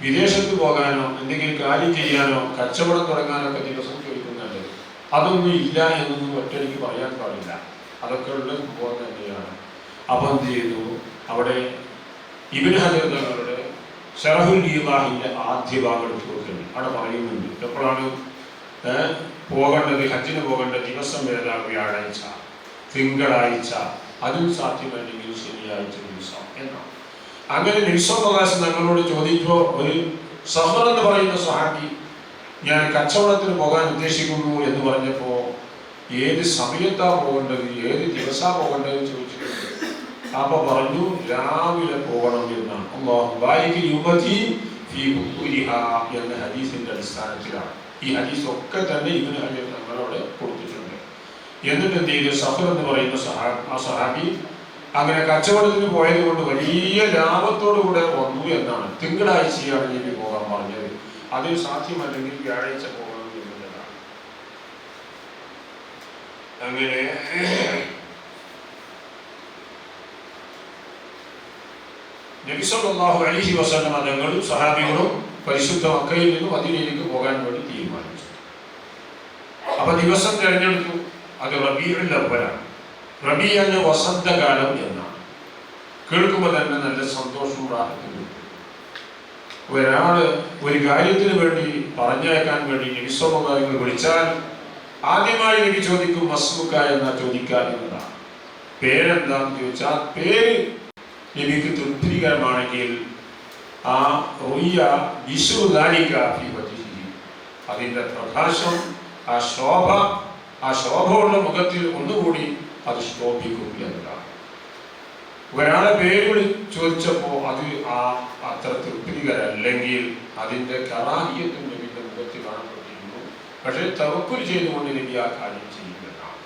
Speaker 1: വിദേശത്ത് പോകാനോ എന്തെങ്കിലും കാര്യം ചെയ്യാനോ കച്ചവടം തുടങ്ങാനൊക്കെ ദിവസം ചോദിക്കുന്നുണ്ട്. അതൊന്നും ഇല്ല എന്നൊന്നും ഒറ്റയ്ക്ക് പറയാൻ പാടില്ല. അതൊക്കെ ഉള്ള സംഭവം തന്നെയാണ്. അപ്പം എന്ത് ചെയ്തു? അവിടെ ഇബ്നു ഹജർ തങ്ങളുടെ ശറഹുൽ ഈളാഹിന്റെ ആദ്യ ഭാഗം എടുത്തു കൊടുക്കുന്നു. അവിടെ പറയുന്നുണ്ട് എപ്പോഴാണ് പോകേണ്ടത്, ഹജ്ജിന് പോകേണ്ട ദിവസം ഏതാ? വ്യാഴാഴ്ച, തിങ്കളാഴ്ച, അതും സാധ്യമല്ലെങ്കിൽ ശനിയാഴ്ച ദിവസം എന്നാണ്. അങ്ങനെ നബി സല്ലല്ലാഹു അലൈഹി വസല്ലം തങ്ങളോട് ചോദിച്ചപ്പോൾ ഒരു സഫർ എന്ന് പറയുന്ന സ്വഹാബി ഞാൻ കച്ചവടത്തിന് പോകാൻ ഉദ്ദേശിക്കുന്നു എന്ന് പറഞ്ഞപ്പോൾ ഏത് സമയത്താ പോകേണ്ടത്, ഏത് ദിവസാ പോകേണ്ടതെന്ന് ചോദിച്ചിട്ടുണ്ട്. അപ്പൊ പറഞ്ഞു രാവിലെ പോകണം എന്നാണ്. അല്ലാഹു ബാരിക് യുമതി ഫീ ബുഖൂരിഹാ എന്ന ഹദീസിന്റെ അടിസ്ഥാനത്തിലാണ്. ഈ ഹദീസ് ഒക്കെ തന്നെ ഇബ്നു ഹജർ തങ്ങളോട് കൊടുത്തിട്ടുണ്ട്. എന്നിട്ട് എന്ത് ചെയ്തു? സഫർ എന്ന് പറയുന്ന ആ സഹാബി അങ്ങനെ കച്ചവടത്തിന് പോയത് കൊണ്ട് വലിയ ലാഭത്തോടുകൂടെ വന്നു എന്നാണ്. തിങ്കളാഴ്ചയാണ് നബി പോകാൻ പറഞ്ഞത്. അതിന് സാധ്യമല്ലെങ്കിൽ വ്യാഴാഴ്ച പോകണം എന്നുള്ളതാണ്. അങ്ങനെ നബി സല്ലല്ലാഹു അലൈഹി വസല്ലം തങ്ങളും സഹാബികളും പരിശുദ്ധ മക്കയിൽ നിന്ന് മദീനയിലേക്ക് പോകാൻ വേണ്ടി തീരുമാനിച്ചു. അപ്പൊ ദിവസം തിരഞ്ഞെടുത്തു. അത് റബീഉൽ അവ്വലാണ്. റബീ എന്ന വസന്തകാലം എന്നാണ്. കേൾക്കുമ്പോൾ തന്നെ നല്ല സന്തോഷവും റാഹത്തും. ഒരാള് ഒരു കാര്യത്തിന് വേണ്ടി പറഞ്ഞയക്കാൻ വേണ്ടി നബി സ്വല്ലല്ലാഹു അലൈഹി വസല്ലം വിളിച്ചാൽ ആദ്യമായി നബി ചോദിക്കും മസ്മുക എന്നാ ചോദിക്കാൻ എന്നതാണ്. പേരെന്താന്ന് ചോദിച്ചാൽ പേര് നബിക്ക് തൃപ്തികരമാണെങ്കിൽ ആ റുയ്യ ബിശ്റുദാലിക ഫീ വജ്ഹിഹി, അതിൻ്റെ പ്രകാശം, ആ ശോഭയുള്ള മുഖത്തിൽ ഒന്നുകൂടി അത് ശോഭിക്കും എന്നതാണ്. ഒരാളെ പേര് ചോദിച്ചപ്പോൾ അത് അത്ര തൃപ്തികരല്ലെങ്കിൽ അതിൻ്റെ കറാഹിയത്തും നബിയുടെ മുഖത്തിൽ കാണപ്പെട്ടിരുന്നു. പക്ഷേ തവക്കുൽ ചെയ്തുകൊണ്ട് നബി ആ കാര്യം ചെയ്യുന്നതാണ്.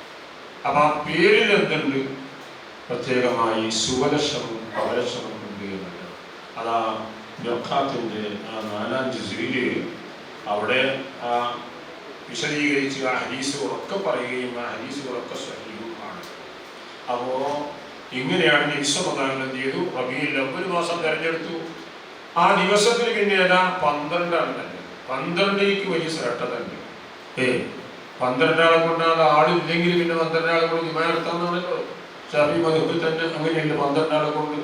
Speaker 1: അപ്പം ആ പേരിൽ എന്തുണ്ട്? പ്രത്യേകമായി സുവലക്ഷണം അവലക്ഷണം ഉണ്ട് എന്നല്ല. അതാ നഖാത്തിൻ്റെ ആ 4-ാം ജുസില് അവിടെ ആ വിശദീകരിച്ച് ആ ഹദീസുകളൊക്കെ പറയുകയും ആ ഹദീസുകളൊക്കെ സ്വഹീഹുമാണ്. അപ്പോൾ ഇങ്ങനെയാണ് നബി സ്വല്ലല്ലാഹു അലൈഹി വസല്ലം എന്ത് ചെയ്തു? റബീഉൽ അവ്വൽ മാസം തിരഞ്ഞെടുത്തു. ആ ദിവസത്തിൽ പിന്നെ ഏതാ 12 തന്നെ. 12ക്ക് വലിയ ശ്രദ്ധ തന്നെ. 12 ആളെ കൊണ്ടാണ് ആളില്ലെങ്കിൽ പിന്നെ 12 ആളെ കൊണ്ട് ജുമാ നടത്താന്നാണല്ലോ ശഫീ മദ്ഹബിൽ തന്നെ. അങ്ങനെയല്ല, 12 ആളെ കൊണ്ട്.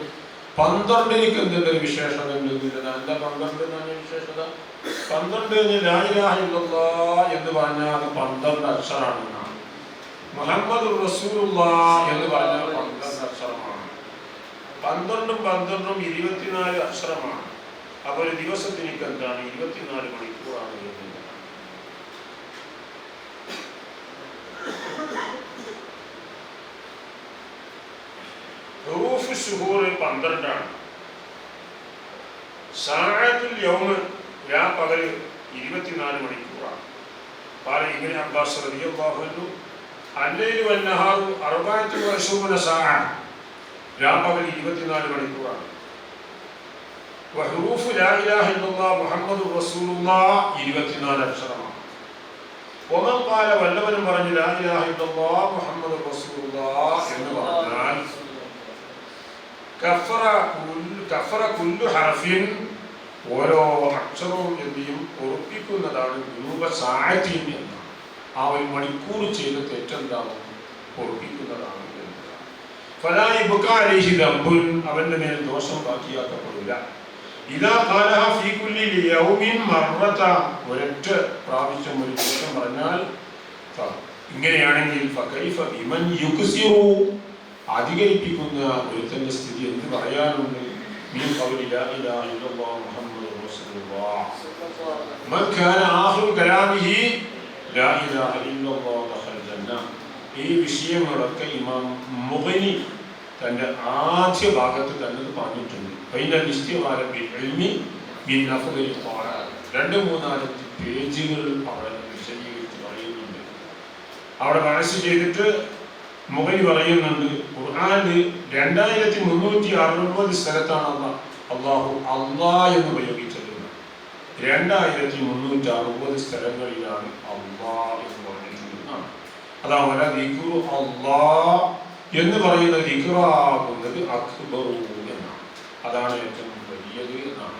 Speaker 1: 12ക്ക് എന്തെങ്കിലും ഒരു വിശേഷത ഉണ്ട്. എന്താ 12 എന്നാണ് വിശേഷത? 12 ലാ ഇലാഹ ഇല്ലല്ലാഹ് എന്ന് പറഞ്ഞാൽ അത് 12 അക്ഷരമാണെന്നാണ്. മുഹമ്മദുർ റസൂലുള്ളാഹ് എന്ന് പറഞ്ഞാൽ 12 അക്ഷരമാണ്. 12ഉം 12ഉം 24 അക്ഷരമാണ്. അപ്പോൾ ഒരു ദിവസത്തിലേക്ക് എന്താണ് 24 മണിക്കൂറാണ് എന്നതാണ്. ഹുറൂഫ് ശുഹൂർ 12ആണ്. സാഅത്തുൽ യൗം പകൽ 24 മണിക്കൂറാണ്. ഇബ്നു അബ്ബാസ് റളിയല്ലാഹു അൻഹു അല്ലൈലു വന്നഹാറു 24 സാഅ, പകൽ 24 മണിക്കൂറാണ്. വഹുറൂഫ് ലാ ഇലാഹ ഇല്ലല്ലാഹ് മുഹമ്മദുർ റസൂലുള്ളാഹ് 24 അക്ഷരമാണ്. ഒമൻ ഖാല, വല്ലവനും പറഞ്ഞു ലാ ഇലാഹ ഇല്ലല്ലാഹ് മുഹമ്മദുർ റസൂലുള്ളാഹ് എന്ന് പറഞ്ഞാൽ കഫറ കുല്ലു ഹർഫിൻ, ഓരോ അക്ഷരവും എന്തിയും പൊറുപ്പിക്കുന്നതാണ്. ദുനൂബ സാഅത്തിൻ എന്നാണ്. ആ ഒരു മണിക്കൂർ ചെയ്ത തെറ്റെന്താവും പൊറുപ്പിക്കുന്നതാണ് എന്നതാണ്. ഫലാ യബ്ഖാ അലൈഹി ദംബുൻ, അവന്റെ മേൽ ദോഷം ബാക്കിയാക്കപ്പെടില്ല. ഇദാ ഖാലഹ ഫീ കുല്ലി യൗമിൻ മർറത, ഒരൊറ്റ പ്രാവശ്യം ഒരു ദിവസം പറഞ്ഞാൽ ഇങ്ങനെയാണെങ്കിൽ ഫകൈഫ ബിമൻ യുക്സിറു, അധികരിപ്പിക്കുന്ന ഒരുത്തന്റെ സ്ഥിതി എന്ത് പറയാനുണ്ട്? മിൻ ഖൗലി ലാ ഇലാഹ ഇല്ലല്ലാഹ് മുഹമ്മദുർ റസൂലുള്ളാഹ് മൻ കാന ആഖിറു കലാമിഹി ലാ ഇലാഹ ഇല്ലല്ലാഹ് ദഖൽ ജന്ന. ഈ വിഷയങ്ങളൊക്കെ ഇമാം മുഗ്നി തൻ്റെ ആദ്യ ഭാഗത്ത് തന്നെ പറഞ്ഞിട്ടുണ്ട്. ഫൈനൽ ഇസ്തിഗ്ഹാല ബിൽ ഇൽമി മിൻ അഫ്ദലിൽ ഖുർആൻ, 2-3 പേജുകൾ അവിടെ വിശദീകരിച്ച് പറയുന്നുണ്ട്. അവിടെ മനസ്സ് ചെയ്തിട്ട് മുഗ്നി പറയുന്നുണ്ട്, ഖുർആനിൽ 2360 സ്ഥലത്താണ് അള്ളാഹു എന്ന് പ്രയോഗിച്ചത്. 2360 സ്ഥലങ്ങളിലാണ് അള്ളാഹ് എന്ന് പറഞ്ഞിട്ടുണ്ടെന്നാണ്. അതാ ദിക്റു അള്ളാഹ് എന്ന് പറയുന്ന ദിക്റാകുന്നത് അക്ബറു എന്നാണ്. അതാണ് ഏറ്റവും വലിയത് എന്നാണ്.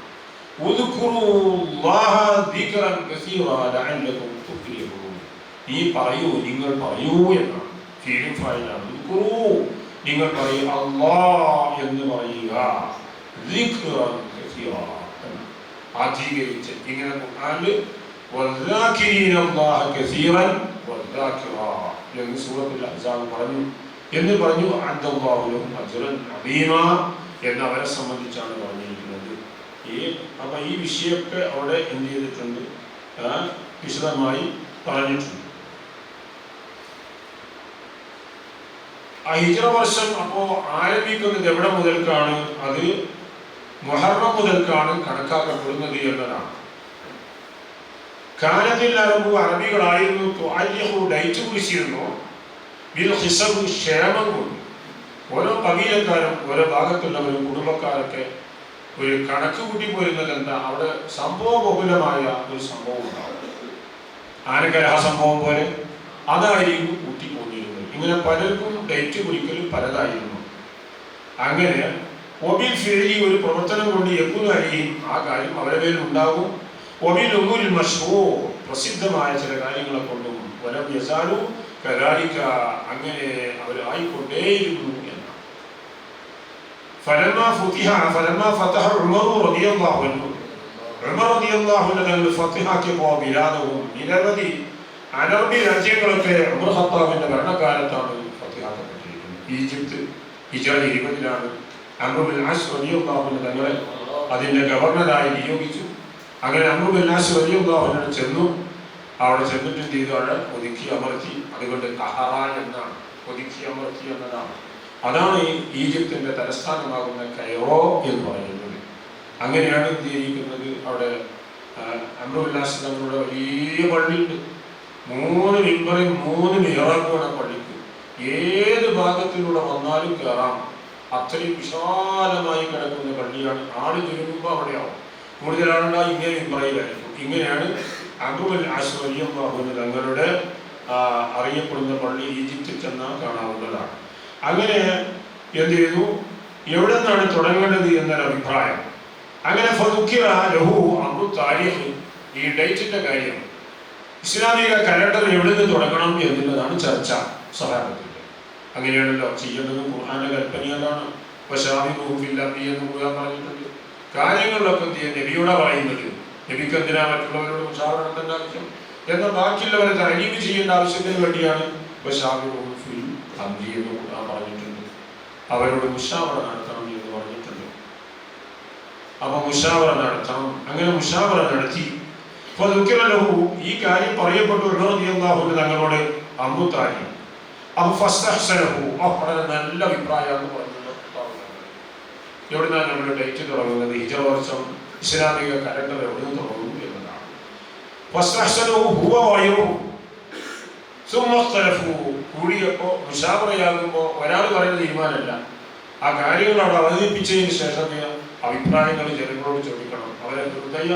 Speaker 1: ഉദ്കുറുല്ലാഹ ദിക്റൻ കസീറാ ലഅല്ലകും തുഫ്ലിഹൂൻ, നീ പറയൂ, നിങ്ങൾ പറയൂ എന്നാണ്. ഫീലും ഫായിലാണ്. ഉദ്കുറു, നിങ്ങൾ പറയൂ, അല്ലാഹ് എന്ന് പറയുക. ദിക്റൻ കസീറാ അധികരിച്ച്. ഇങ്ങനെ ഖുർആനിൽ വദ്ദാകിരീന അല്ലാഹ കസീറൻ വദ്ദാകിറാ എന്ന് സൂറത്തുൽ അഹ്സാബ് പറഞ്ഞു. എന്ന് പറഞ്ഞു അഅദ്ദല്ലാഹു ലഹും അജ്റൻ അദീമ എന്ന് അവരെ സംബന്ധിച്ചാണ് പറഞ്ഞിരിക്കുന്നത്. അപ്പം ഈ വിഷയമൊക്കെ അവിടെ എന്ത് ചെയ്തിട്ടുണ്ട്? വിശദമായി പറഞ്ഞിട്ടുണ്ട്. ആ ഹിജ്റ വർഷം അപ്പോൾ ആരംഭിക്കുന്നത് എവിടെ മുതൽക്കാണ്? അത് മുഹറം മുതൽക്കാണ് കണക്കാക്കപ്പെടുന്നത് എന്നതാണ്. കാനത്തിൽ അറബു, അറബികളായിരുന്നു ഡൈറ്റ് കുറിച്ചിരുന്നു. ക്ഷേമം കൊണ്ട് ഓരോ കബീലക്കാരും ഓരോ ഭാഗത്തുള്ളവരും കുടുംബക്കാരൊക്കെ ഒരു കണക്ക് കൂട്ടി പോരുന്നത് എന്താ? അവിടെ സംഭവബഹുലമായ ഒരു സംഭവം ഉണ്ടാവും. ആനക്കലഹ സംഭവം പോലെ അതായിരിക്കും കൂട്ടിപ്പോന്നിരുന്നത്. ഇങ്ങനെ പലർക്കും ഡേറ്റ് കുറിക്കലും പലതായിരുന്നു. അങ്ങനെ ഒബിൽ ഫിഴി, ഒരു പ്രവർത്തനം കൊണ്ട് എപ്പോഴും അറിയും ആ കാര്യം അവരുടെ പേരിൽ ഉണ്ടാകും. ഒബിൽ ഉമ്മുൽ മഷ്ഹൂർ, പ്രസിദ്ധമായ ചില കാര്യങ്ങളെ കൊണ്ടും വലം യസാലു കദാലിക അങ്ങനെ അവർ ആയിക്കൊണ്ടേയിരുന്നു എന്നാണ്. ഫലമാ ഫതഹ ഉമർ റളിയല്ലാഹു അൻഹു, ഉമർ റളിയല്ലാഹു അൻഹു തങ്ങൾ ഫതഹാക്കിയപ്പോൾ ബിലാദവും നിരവധി അറബി രാജ്യങ്ങളൊക്കെ ഉമർ ഖത്താബിന്റെ ഭരണകാലത്താണ് ഫതഹാക്കപ്പെട്ടിരിക്കുന്നത്. ഈജിപ്ത് ഹിജ്റ 20-ലാണ് അംർ ബിൻ ആസ് റളിയല്ലാഹു അൻഹു തങ്ങളെ അതിന്റെ ഗവർണറായി നിയോഗിച്ചു. അങ്ങനെ അംർ ബിൻ ആസ് റളിയല്ലാഹു അൻഹു ചെന്നു. അവിടെ ചെന്നിട്ട് എന്ത് ചെയ്തു? അവിടെ ഒതുക്കി അമർത്തി. അതുകൊണ്ട് കഹറാൻ എന്നാണ്, ഒതുക്കി അമർത്തി എന്നതാണ്. അതാണ് ഈജിപ്തിന്റെ തലസ്ഥാനമാകുന്ന കൈറോ എന്ന് പറയുന്നത്. അങ്ങനെയാണ് എന്ത് ചെയ്തിരിക്കുന്നത്? അവിടെ അംർ ബിൻ ആസ് തങ്ങളുടെ വലിയ പള്ളിയുണ്ട്. 3 മിമ്പറും 3 മിഹ്റാബുമാണ് പള്ളിക്ക്. ഏത് ഭാഗത്തിലൂടെ വന്നാലും കയറാം. അത്രയും വിശാലമായി കിടക്കുന്ന പള്ളിയാണ്. ആട് ചുരുങ്ങുമ്പോൾ അവിടെയാവും. കൂടുതൽ ആളുണ്ടായി ഇങ്ങനെ മിമ്പറയിലായിരിക്കും. ഇങ്ങനെയാണ് അംർ ബിൻ ആസ് റളിയല്ലാഹു അൻഹു തങ്ങളുടെ അറിയപ്പെടുന്ന പള്ളി ഈജിപ്തിൽ ചെന്നാൽ കാണാവുന്നതാണ്. അങ്ങനെ എന്ത് ചെയ്തു? എവിടെ നിന്നാണ് തുടങ്ങേണ്ടത് എന്നൊരു അഭിപ്രായം. അങ്ങനെ ഫദുക്കിറ ലഹു അംറു താരീഖ്, ഈ ഡേറ്റിന്റെ കാര്യം, ഇസ്ലാമിക കലണ്ടർ എവിടെ നിന്ന് തുടങ്ങണം എന്നുള്ളതാണ് ചർച്ച സഹാബത്തിന്റെ. അങ്ങനെയാണല്ലോ ചെയ്യേണ്ടത്. ഖുർആന്റെ കൽപ്പനയാണ്. എന്ന് ഖുർആൻ പറഞ്ഞിട്ടുണ്ട്. കാര്യങ്ങളിലൊക്കെ എന്ത് ചെയ്യുക? നബിയോടെ പറയുന്നത്. നബിക്ക് എന്തിനാ മറ്റുള്ളവരോട് മുഷാവറ നടത്തേണ്ട ആവശ്യം? എന്നാൽ ബാക്കിയുള്ളവരെ തഅലീം ചെയ്യേണ്ട ആവശ്യത്തിന് വേണ്ടിയാണ് എന്ന് ഖുർആൻ പറഞ്ഞിട്ടുണ്ട്. അവരോട് മുഷാവറ നടത്തണം എന്ന് പറഞ്ഞിട്ടുണ്ട്. അപ്പൊ മുഷാവറ നടത്തണം. അങ്ങനെ മുഷാവറ നടത്തി. ഈ കാര്യം പറയപ്പെട്ടു ഉമർ റളിയല്ലാഹു അൻഹു തങ്ങളോട് അംറു താരീഖ്. അപ്പൊ ഫസ്തഹ്സനഹു, വളരെ നല്ല അഭിപ്രായമാണ് പറഞ്ഞത്. എവിടുന്നാണ് നമ്മൾ ഡേറ്റ് തുടങ്ങുന്നത്? ഹിജ്റ വർഷം ഇസ്ലാമിക കലണ്ടർ എവിടെ നിന്ന് തുടങ്ങും എന്നതാണ്. ഫസ്തഹ്സനഹു ഹുവ വഗൈറുഹു സുമ്മ ഇഖ്തലഫു. കൂടിയപ്പോൾ മുശാവറയാകുമ്പോൾ ഒരാൾ പറയുന്ന തീരുമാനമല്ല. ആ കാര്യങ്ങൾ അവിടെ അവതരിപ്പിച്ചതിന് ശേഷം അഭിപ്രായങ്ങൾ ജനങ്ങളോട് ചോദിക്കണം. അവരെ ഹൃദയ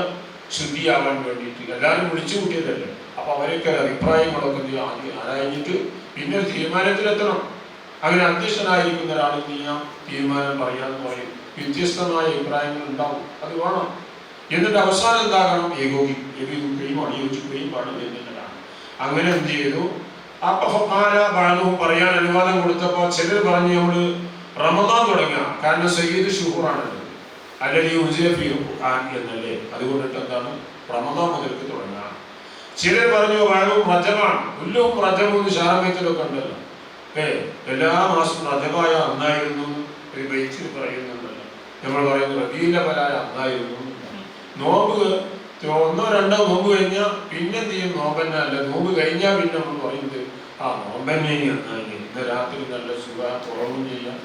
Speaker 1: ശുദ്ധിയാവാൻ വേണ്ടിയിട്ട് എല്ലാവരും വിളിച്ചു കൂട്ടിയതല്ലേ. അപ്പൊ അവരൊക്കെ അഭിപ്രായങ്ങളൊക്കെ ആരാഞ്ഞിട്ട് പിന്നെ ഒരു തീരുമാനത്തിലെത്തണം. അങ്ങനെ അധ്യക്ഷനായിരിക്കുന്ന ഒരാൾ എന്ത് ചെയ്യാം? തീരുമാനം പറയാന്ന് പറയും. വ്യത്യസ്തമായ അഭിപ്രായങ്ങൾ ഉണ്ടാവും, അത് വേണം. എന്നിട്ട് അവസാനം എന്താകണം? ഏകോപിക്കുകയും അണിയോജിക്കുകയും പാടും എന്നുള്ളതാണ്. അങ്ങനെ എന്ത് ചെയ്തു? അപ്പൊ ബാനുവും പറയാൻ അനുവാദം കൊടുത്തപ്പോൾ ചിലർ പറഞ്ഞു നമ്മള് റമദാൻ തുടങ്ങുക. കാരണം സയ്യിദ് ഷുഹൂറാണത്, അല്ലെങ്കിൽ എന്നല്ലേ. അതുകൊണ്ടിട്ട് എന്താണ് റമദാൻ മുതൽക്ക് തുടങ്ങുക. ചിലർ പറഞ്ഞു ബാനും റജബാണ്. ഉല്ലും റജബും ഷാറമത്തിലൊക്കെ ഉണ്ടല്ലോ. എല്ലാ മാസവും റജബായ അന്നായിരുന്നു ഒരു ബൈച്ചിൽ പറയുന്നുണ്ടല്ലോ. നമ്മൾ പറയുന്നത് റബീഉൽ അവ്വലായ അന്നായിരുന്നു. നോമ്പ് 1-2 നോമ്പ് കഴിഞ്ഞാൽ പിന്നെ എന്ത് ചെയ്യും? നോമ്പന്നല്ല. നോമ്പ് കഴിഞ്ഞാൽ പിന്നെ നമ്മൾ പറയുന്നത് നോമ്പന്നെ അന്നായി. ഇന്ന് രാത്രി നല്ല സുഖ തുറവും ചെയ്യാം.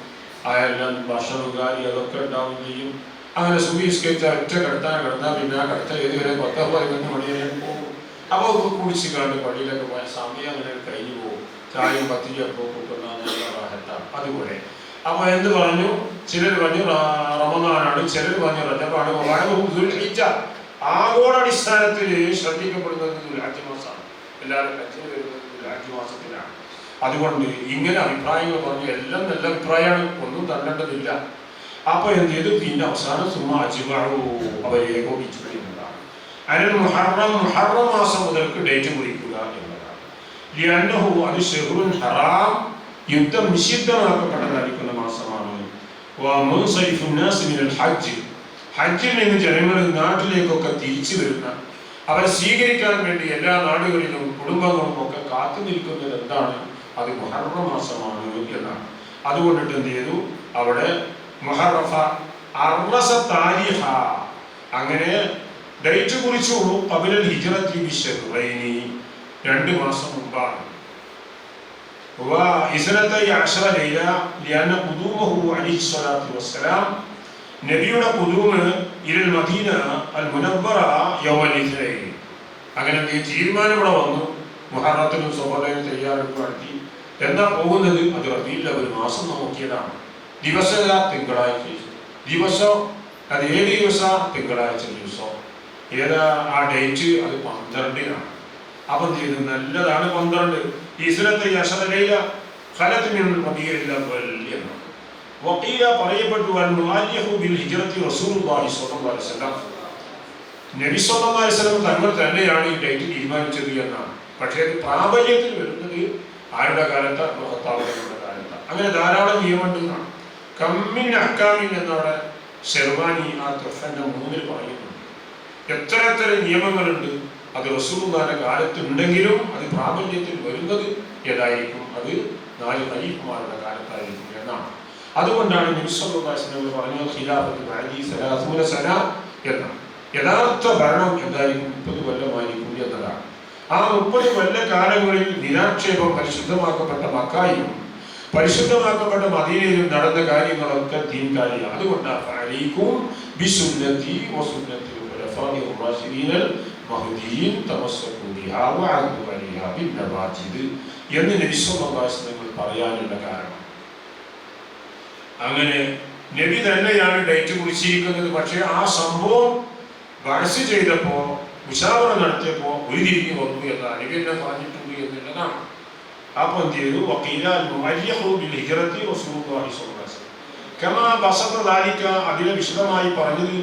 Speaker 1: ആയെല്ലാം ഭക്ഷണം കാര്യം അതൊക്കെ ഉണ്ടാവും ചെയ്യും. അങ്ങനെ സുബീസ്കരിച്ച ഒറ്റ കിടത്താൻ പിന്നെ ആ കിടത്ത ഏതുവരെ 10-11 മണി വരെ പോകും. അപ്പോൾ കുടിച്ച് കണ്ട് പള്ളിയിലൊക്കെ പോയ സമയം അങ്ങനെ കഴിഞ്ഞു പോകും. ചായയും പത്തിരിയൊക്കെ കൂട്ടുന്ന അതുപോലെ. അപ്പൊ എന്ത് പറഞ്ഞു? ചിലർ പറഞ്ഞു റമദാനാണ്, ചിലർ പറഞ്ഞു റജബാണ്. ആഗോളാടിസ്ഥാനത്തിൽ ശ്രദ്ധിക്കപ്പെടുന്നത് ദുൽഹജ്ജ് മാസമാണ്. എല്ലാവരും ഹജ്ജിന് വരുന്നത് ദുൽഹജ്ജ് മാസത്തിലാണ്. അതുകൊണ്ട് ഇങ്ങനെ അഭിപ്രായങ്ങൾ പറഞ്ഞു. എല്ലാം നല്ല അഭിപ്രായമാണ്, ഒന്നും തള്ളേണ്ടതില്ല. അപ്പൊ എന്ത് ചെയ്തു? പിന്നെ അവസാനം അവരെ ഏകോപിച്ചു എന്നതാണ്. അതിന് മുഹറം മാസം മുതൽക്ക് ഡേറ്റ് കുറിക്കുക എന്നതാണ്. ലിഅന്നഹു അത് ശഹ്റുൻ ഹറാം, യുദ്ധം നിഷിദ്ധമാക്കപ്പെട്ടതായിരിക്കുന്ന മാസമാണ്. ഹജ്ജിൽ നിന്ന് ജനങ്ങൾ നാട്ടിലേക്കൊക്കെ തിരിച്ചു വരുന്ന, അവരെ സ്വീകരിക്കാൻ വേണ്ടി എല്ലാ നാടുകളിലും കുടുംബങ്ങളും ഒക്കെ കാത്തു നിൽക്കുന്നത് എന്താണ്? അത് മുഹറം മാസമാണ് എന്നാണ്. അതുകൊണ്ടിട്ട് എന്ത് ചെയ്തു? അവിടെ അങ്ങനെ ഡേറ്റ് കുറിച്ചുള്ളൂ. ഖബലൽ ഹിജ്റത്തി ബിശഹ്റൈനി, 2 മാസം മുമ്പാണ്. നബിയുടെ ഖുദൂമ് ഇലൽ മദീന അൽ മുനവ്വറ യൗമൽ ഇത്നൈൻ. അങ്ങനെ തീരുമാനം ഇവിടെ വന്നു. മുഹറത്തിനും സഫറിനും തയ്യാറെടുപ്പ് നടത്തി. എന്നാ പോകുന്നത്? അത് റബീഉൽ അവ്വൽ മാസം നോക്കിയതാണ്. ദിവസം തിങ്കളാഴ്ച ദിവസം. അത് ഏത് ദിവസം? തിങ്കളാഴ്ച ദിവസം. ഏതാ ആ ഡേറ്റ്? അത് 12-നാണ്. അപ്പം ചെയ്തു നല്ലതാണ് 12. പറയപ്പെട്ടു നബി സല്ലല്ലാഹു അലൈഹി വസല്ലം തങ്ങൾ തന്നെയാണ് ഈ ഡേറ്റ് തീരുമാനിച്ചത് എന്നാണ്. പക്ഷേ അത് പ്രാബല്യത്തിൽ വരുന്നത് ആരുടെ കാലത്ത്? ഖത്താബിന്റെ കാലത്ത്. അങ്ങനെ ധാരാളം നിയമമുണ്ട് എന്നാണ്. കമ്മിൻ അക്കാമിൻ എന്നവിടെ ഷെർവാനി ആ തുഫന്റെ 3 പറയുന്നുണ്ട്. എത്ര നിയമങ്ങളുണ്ട്. അത് റസൂലുള്ളാഹിന്റെ കാലത്ത് ഉണ്ടെങ്കിലും അത് പ്രാബല്യത്തിൽ വരുന്നത് ഏതായിരിക്കും? അത് 4 ഖലീഫമാരുടെ കാലത്തായിരിക്കും എന്നാണ്. അതുകൊണ്ടാണ് നബി സല്ലല്ലാഹു അലൈഹി വസല്ലം പറഞ്ഞത് ഖിലാഫത്ത് ബഅദി 30 സന എന്നാണ്. യഥാർത്ഥ ഭരണം എന്തായിരിക്കും? 30 കൊല്ലമായിരിക്കും എന്നതാണ്. ആ 30 കൊല്ലക്കാലങ്ങളിൽ നിരാക്ഷേപം പരിശുദ്ധമാക്കപ്പെട്ട മക്കായും പരിശുദ്ധമാക്കപ്പെട്ട മദീനയിലും നടന്ന കാര്യങ്ങളൊക്കെ ദീൻ കാര്യമാണ്. അതുകൊണ്ടാണ് അലൈക്കും ബിസുന്നതി വസുന്നത്തിൽ ഖുലഫാഇർ റാഷിദീനൽ മഹ്ദിയീൻ തമസ്സകൂ ബിഹാ വഅദു അലൈഹാ ബിന്നവാജിദ് എന്ന് നബി സല്ലല്ലാഹു അലൈഹി വസല്ലം പറയാനുള്ള കാരണം. അങ്ങനെ നബി തന്നെയാണ് ഡേറ്റ് കുറിച്ചിരിക്കുന്നത്. പക്ഷേ ആ സംഭവം ബഅസ് ചെയ്തപ്പോ മുശാവറ നടത്തിയപ്പോ ഒരു തിരിഞ്ഞു വന്നു എന്ന് നബി തന്നെ പറഞ്ഞിട്ടുണ്ട് എന്നുള്ളതാണ്. അപ്പൊ എന്ത് ചെയ്തു? അതിനെ വിശദമായി പറഞ്ഞിട്ടുണ്ട്.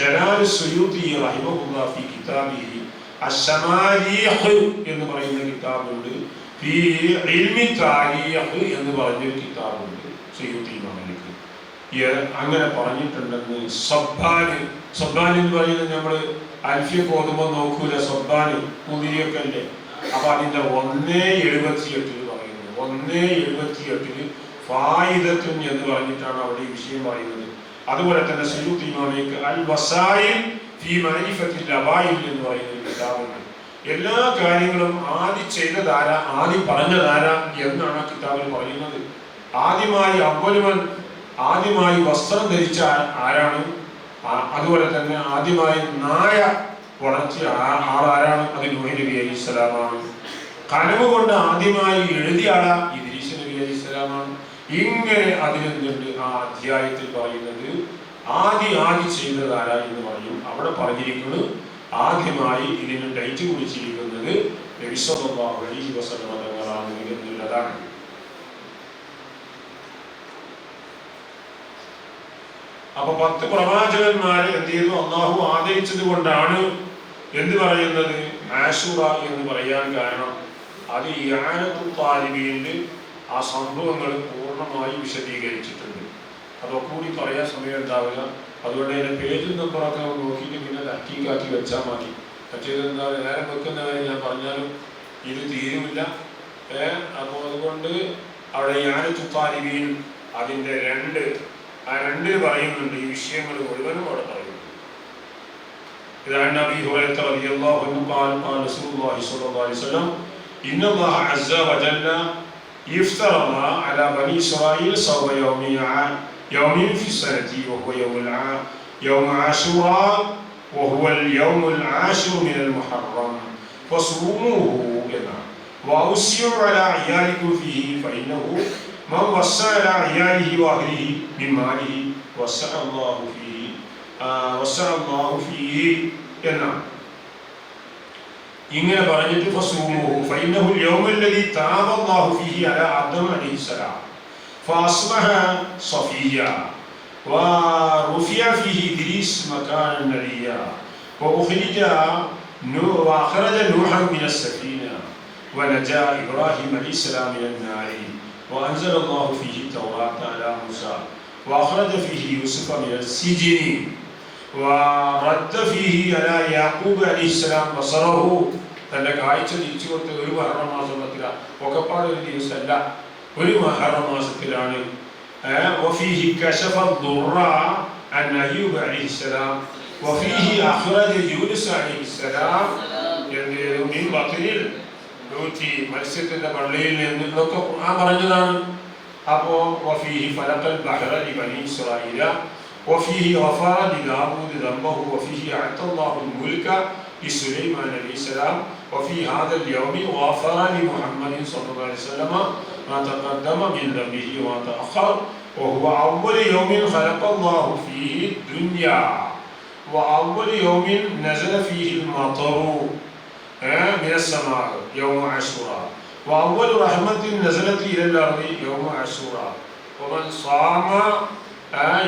Speaker 1: ജലാൽ സുയൂത്തി റഹിമഹുല്ലാഹ് ഫീ കിതാബിഹി അശ്ശമാരീഖ് എന്ന് പറയുന്ന കിതാബുണ്ട്. ഫീ ഇൽമി താരീഖ് എന്ന് പറഞ്ഞൊരു കിതാബുണ്ട് സുയൂത്തി ഇമാമിക്ക്. അങ്ങനെ പറഞ്ഞിട്ടുണ്ടെന്ന് സബ്ബാൻ എന്ന് പറയുന്നത് നമ്മൾ അൽഫിയൊക്കെ ഓതുമ്പോൾ നോക്കൂല, സബ്ബാൻ കുതിരിയൊക്കെ അല്ലേ. അപ്പൊ അതിന്റെ 178 പറയുന്നത്. 178 ഫായിദത്തുൻ എന്ന് പറഞ്ഞിട്ടാണ് അവിടെ ഈ വിഷയം പറയുന്നത്. അതുപോലെ തന്നെ സുയൂത്തി ഇമാമിക്ക് അൽ വസായിൽ ഫീ മഅരിഫത്തിൽ അബായിൽ എന്ന് പറയുന്ന കിതാബുണ്ട്. എല്ലാ കാര്യങ്ങളും ആദ്യം ചെയ്തതാര, ആദ്യം പറഞ്ഞതാര എന്നാണ് ആ കിതാബിൽ പറയുന്നത്. ആദ്യമായി വസ്ത്രം ധരിച്ച ആരാണ്? അതുപോലെ തന്നെ ആദ്യമായി നായ വളർത്തിയ ആളാരാണ്? അത് നൂഹ് നബി അലൈഹിസ്സലാമാണ്. കനവ് കൊണ്ട് ആദ്യമായി എഴുതിയ ആളാ ഇദ്രീസ് നബി അലൈഹിസ്സലാമാണ്. ഇങ്ങനെ അതിനെന്തുണ്ട്? ആ അധ്യായത്തിൽ പറയുന്നത് ആദ്യം ചെയ്തതാരാ എന്ന് പറയും. അവിടെ പറഞ്ഞിരിക്കുന്നത് ആദ്യമായി ഇതിന് ഡേറ്റ് കുറിച്ചിരിക്കുന്നത് നബി സല്ലല്ലാഹു അലൈഹി വസല്ലം തങ്ങളാണ് എന്നുള്ളതാണ്. അപ്പൊ 10 പ്രവാചകന്മാരെ എന്ത് ചെയ്തു? അള്ളാഹു ആദരിച്ചത് കൊണ്ടാണ് എന്ത് പറയുന്നത്? ആശൂറ എന്ന് പറയാൻ കാരണം അത് ഇആനത്തുൽ താലിബീനിൽ ആ സംഭവങ്ങൾ പൂർണ്ണമായി വിശദീകരിച്ചിട്ടുണ്ട്. അതൊക്കെ കൂടി പറയാൻ സമയം ഉണ്ടാവില്ല. അതുകൊണ്ട് അതിന്റെ പേജ് നമ്പറൊക്കെ നോക്കിയിട്ട് പിന്നെ ഹക്കീക്കാക്കി വെച്ചാൽ മതി. മറ്റേത് എന്താ നേരം വെക്കുന്നവരെ ഞാൻ പറഞ്ഞാലും ഇത് തീരുമില്ല. അപ്പോൾ അതുകൊണ്ട് അവിടെ ഇആനത്തുൽ താലിബീൻ അതിന്റെ 2 പറയുന്നുണ്ട്. ഈ വിഷയങ്ങൾ മുഴുവനും അവിടെ പറയുന്നു. عن أبي هريرة رضي الله عنه قال قال رسول الله صلى الله عليه وسلم إن الله عز وجل يفترض على بني إسرائيل صوم يوم في السنة وهو يوم عاشوراء وهو اليوم العاشر من المحرم فصوموه وأوسعوا على عيالكم فيه فإنه من وسع على عياله وأهله من ماله وسع الله فيه എന്നാണ്. ഇങ്ങനെ പറഞ്ഞിട്ട് ഫസൂമുഹു ഫഇന്നഹു യൗമൽ ലദി താബ അല്ലാഹു ഫീഹി അലാ ആദം അലൈഹിസ്സലാം ഫഅസ്ബഹ സഫിയ്യ വറുഫിയ ഫീഹി ഇദ്രീസ് മകാന നബിയ്യ وأخرج نوحا من السفينة ونجا إبراهيم عليه السلام من النار وأنزل الله فيه التوراة على موسى وأخرج فيه يوسف من السجن ورد فيه على يعقوب عليه السلام بصره. തന്റെ കാഴ്ച തിരിച്ചു കൊടുത്ത ഒരു മുഹറം മാസത്തിലാണ്. ഒക്കെപ്പാട് ഒരു ദിവസമല്ല, ഒരു മുഹറം മാസത്തിലാണ്. وفيه كشف الضر عن أيوب عليه السلام وفيه أخرج يونس عليه السلام من بطن الحوت മത്സ്യത്തിന്റെ പള്ളിയിൽ നിന്നൊക്കെ ഖുർആൻ പറഞ്ഞതാണ്. അപ്പോ وفيه فلق البحر لبني إسرائيل وفيه غفر لداود ذنبه وفيه أعطى الله الملك لسليمان عليه السلام وفي هذا اليوم غفر لمحمد صلى الله عليه وسلم ما تقدم من ذنبه وما تأخر وهو أول يوم خلق الله فيه الدنيا وأول يوم نزل فيه المطر من السماء يوم عاشوراء وأول رحمة نزلت إلى الأرض يوم عاشوراء ومن صام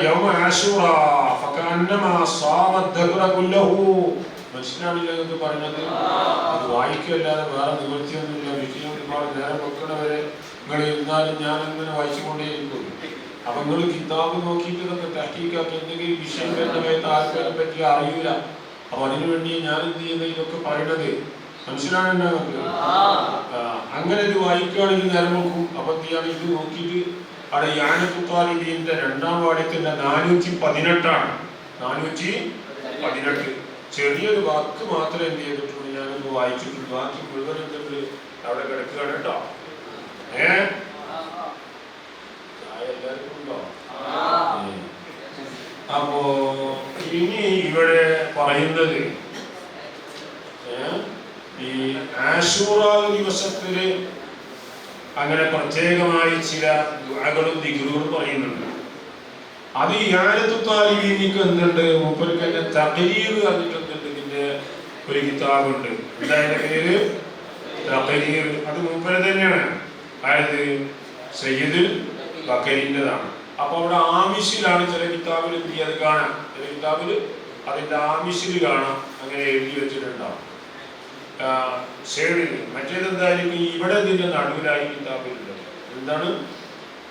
Speaker 1: يوم عاشوراء فكأنما صام الدهر كله. മനസ്സിലാവില്ല എന്ന് പറഞ്ഞത് അത് വായിക്കല്ലാതെ വേറെ നിവൃത്തിയൊന്നുമില്ല. വിഷയം പണ്ഡിതന്മാർ നേരം വെക്കണവരെ നിങ്ങൾ ഇരുന്നാലും ഞാൻ ഇങ്ങനെ വായിച്ചുകൊണ്ടേയിരിക്കും. അപ്പൊ നിങ്ങൾ കിതാബ് നോക്കിയിട്ട് ഇതൊക്കെ തഹ്ഖീഖാക്കി എന്തെങ്കിലും വിഷയം വരുന്ന ആൾക്കാരെ പറ്റി അറിയില്ല. അപ്പൊ അതിനുവേണ്ടി ഞാൻ എന്ത് ചെയ്യുന്നത് ഇതൊക്കെ പറയണത് മനസ്സിലാണെന്നാ നമുക്ക്. അങ്ങനെ ഇത് വായിക്കുകയാണെങ്കിൽ നേരം നോക്കും. അപ്പൊ എന്ത് ചെയ്യാണ്, ഇത് നോക്കിയിട്ട് അവിടെ യാനത്തുത്താലിന്റെ 2-ാം വാക്യത്തിന്റെ 418 418 ചെറിയൊരു വാക്ക് മാത്രമേ എന്ത് ചെയ്തിട്ടുള്ളൂ, ഞാനൊന്ന് വായിച്ചിട്ടുള്ളൂ. ബാക്കി മുഴുവൻ എന്തുണ്ട് അവിടെ കിടക്കുകയാണ് കേട്ടോ. എല്ലാവർക്കും ഉണ്ടോ? അപ്പോ ഇനി ഇവിടെ പറയുന്നത് ഈ ആശൂറാ ദിവസത്തില് അങ്ങനെ പ്രത്യേകമായി ചില ദുആകളും ദിക്റുകളും പറയുന്നുണ്ട്. അത് ഇആനത്തു താലിബീനിക്ക് എന്തുണ്ട്, മൂപ്പർക്ക് തന്നെ തഖരീർ പറഞ്ഞിട്ടുണ്ട്. ഇതിന്റെ ഒരു കിതാബുണ്ട്, എന്തായാലും പേര് തഖരീർ. അത് മൂപ്പര് തന്നെയാണ്, അതായത് സയ്യിദ് ബക്കറിൻ്റെതാണ്. അപ്പൊ അവിടെ ആമിഷിലാണ് ചില കിതാബിൽ അത് കാണാം, ചില കിതാബിൽ അതിന്റെ ആമിഷിൽ കാണാം, അങ്ങനെ എഴുതി വെച്ചിട്ടുണ്ടാവും ഷേഡിൽ. മറ്റേത് എന്തായാലും ഇവിടെ ഇതിന്റെ നടുവിലായി കിതാബിലുണ്ട്. എന്താണ്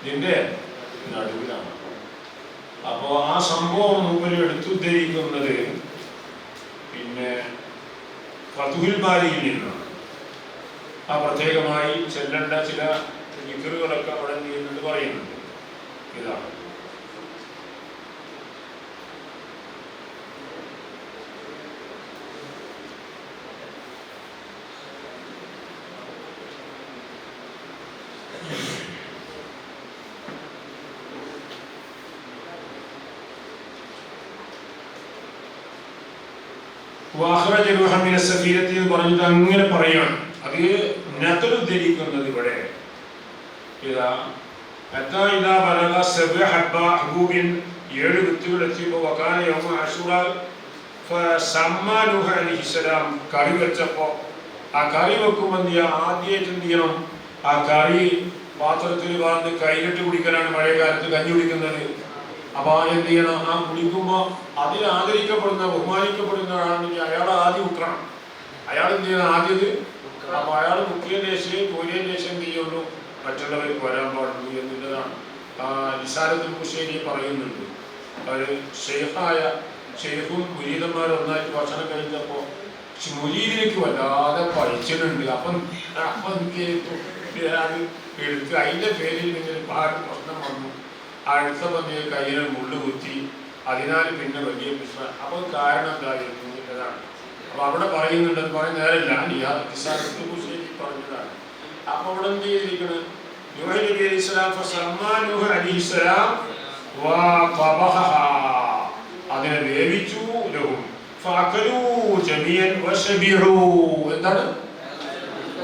Speaker 1: ഇതിന്റെ നടുവിലാണ്. അപ്പോ ആ സംഭവം മുമ്പിൽ എടുത്തുദ്ധരിക്കുന്നത് പിന്നെ ഫതുഹുൽ ബാരിയിൽ നിന്നാണ്. ആ പ്രത്യേകമായി ചെല്ലേണ്ട ചില ദിക്റുകളൊക്കെ അവിടെ ചെയ്യുന്നുണ്ട് പറയുന്നുണ്ട്. ഇതാണ് പറഞ്ഞിട്ട് അങ്ങനെ പറയാണ്. അത് നഖൽ ഉദ്ധരിക്കുന്നത് ഇവിടെ ഇതാ 7 വിത്തുകൾ എത്തിയപ്പോൾ വകാന യൗമ ആശൂറ ഫസമ്മാ നൂഹ് അലൈഹിസ്സലാം കറി വെച്ചപ്പോ ആ കറി വെക്കുമ്പോൾ ആദ്യമായിട്ട് എന്ത് ചെയ്യണം, ആ കറി പാത്രത്തിൽ വന്ന് കൈലിട്ട് കുടിക്കലാണ് പഴയ കാലത്ത് കഞ്ഞി കുടിക്കുന്നത്. അപ്പൊ എന്ത് ചെയ്യണം, ആ കുടിക്കുമ്പോ അതിൽ ആദരിക്കപ്പെടുന്ന ബഹുമാനിക്കപ്പെടുന്ന ആളാണെങ്കിൽ അയാൾ ആദ്യം ഉക്കണം. അയാൾ എന്ത് ചെയ്യണം, ആദ്യത്. അപ്പൊ അയാൾ മുക്കിയ ദേശം കോരിയ ദേശം എന്ത് ചെയ്യുള്ളൂ, മറ്റുള്ളവർക്ക് വരാൻ പാടുള്ളൂ എന്നുള്ളതാണ് റിസാലത്തുൽ ബുശൈരി പറയുന്നുണ്ട്. അത് ഷെയ്ഖും മുരീദന്മാരും ഒന്നായിട്ട് ഭക്ഷണം കഴിഞ്ഞപ്പോ മുരീദിലേക്ക് വല്ലാതെ പഠിച്ചിട്ടുണ്ട്. അപ്പം അത് എടുത്ത് അതിന്റെ പേരിൽ നിങ്ങൾ പ്രശ്നം വന്നു. അടുത്ത പന്തിയെ കയ്യിൽ മുള്ളു കുത്തി, അതിനാൽ പിന്നെ വലിയ പ്രശ്നം. അപ്പൊ കാരണം എന്തായിരുന്നു എന്നതാണ്. അപ്പൊ അവിടെ പറയുന്നുണ്ട്, അത് പറയാൻ നേരമില്ല, റിസാലത്തുൽ ബുശൈരി പറഞ്ഞതാണ്. അപ്പൊ അവിടെ എന്ത് ചെയ്തിരിക്കണ്, നൂഹ് നബി അലൈഹിസ്സലാം ഫസമ്മാ നൂഹ് അലൈഹിസ്സലാം വതബഹഹാ, അതിനെ വേവിച്ചു. ലഹും ഫഅകലൂ ജമീഅൻ വശബിഉ, എന്താണ്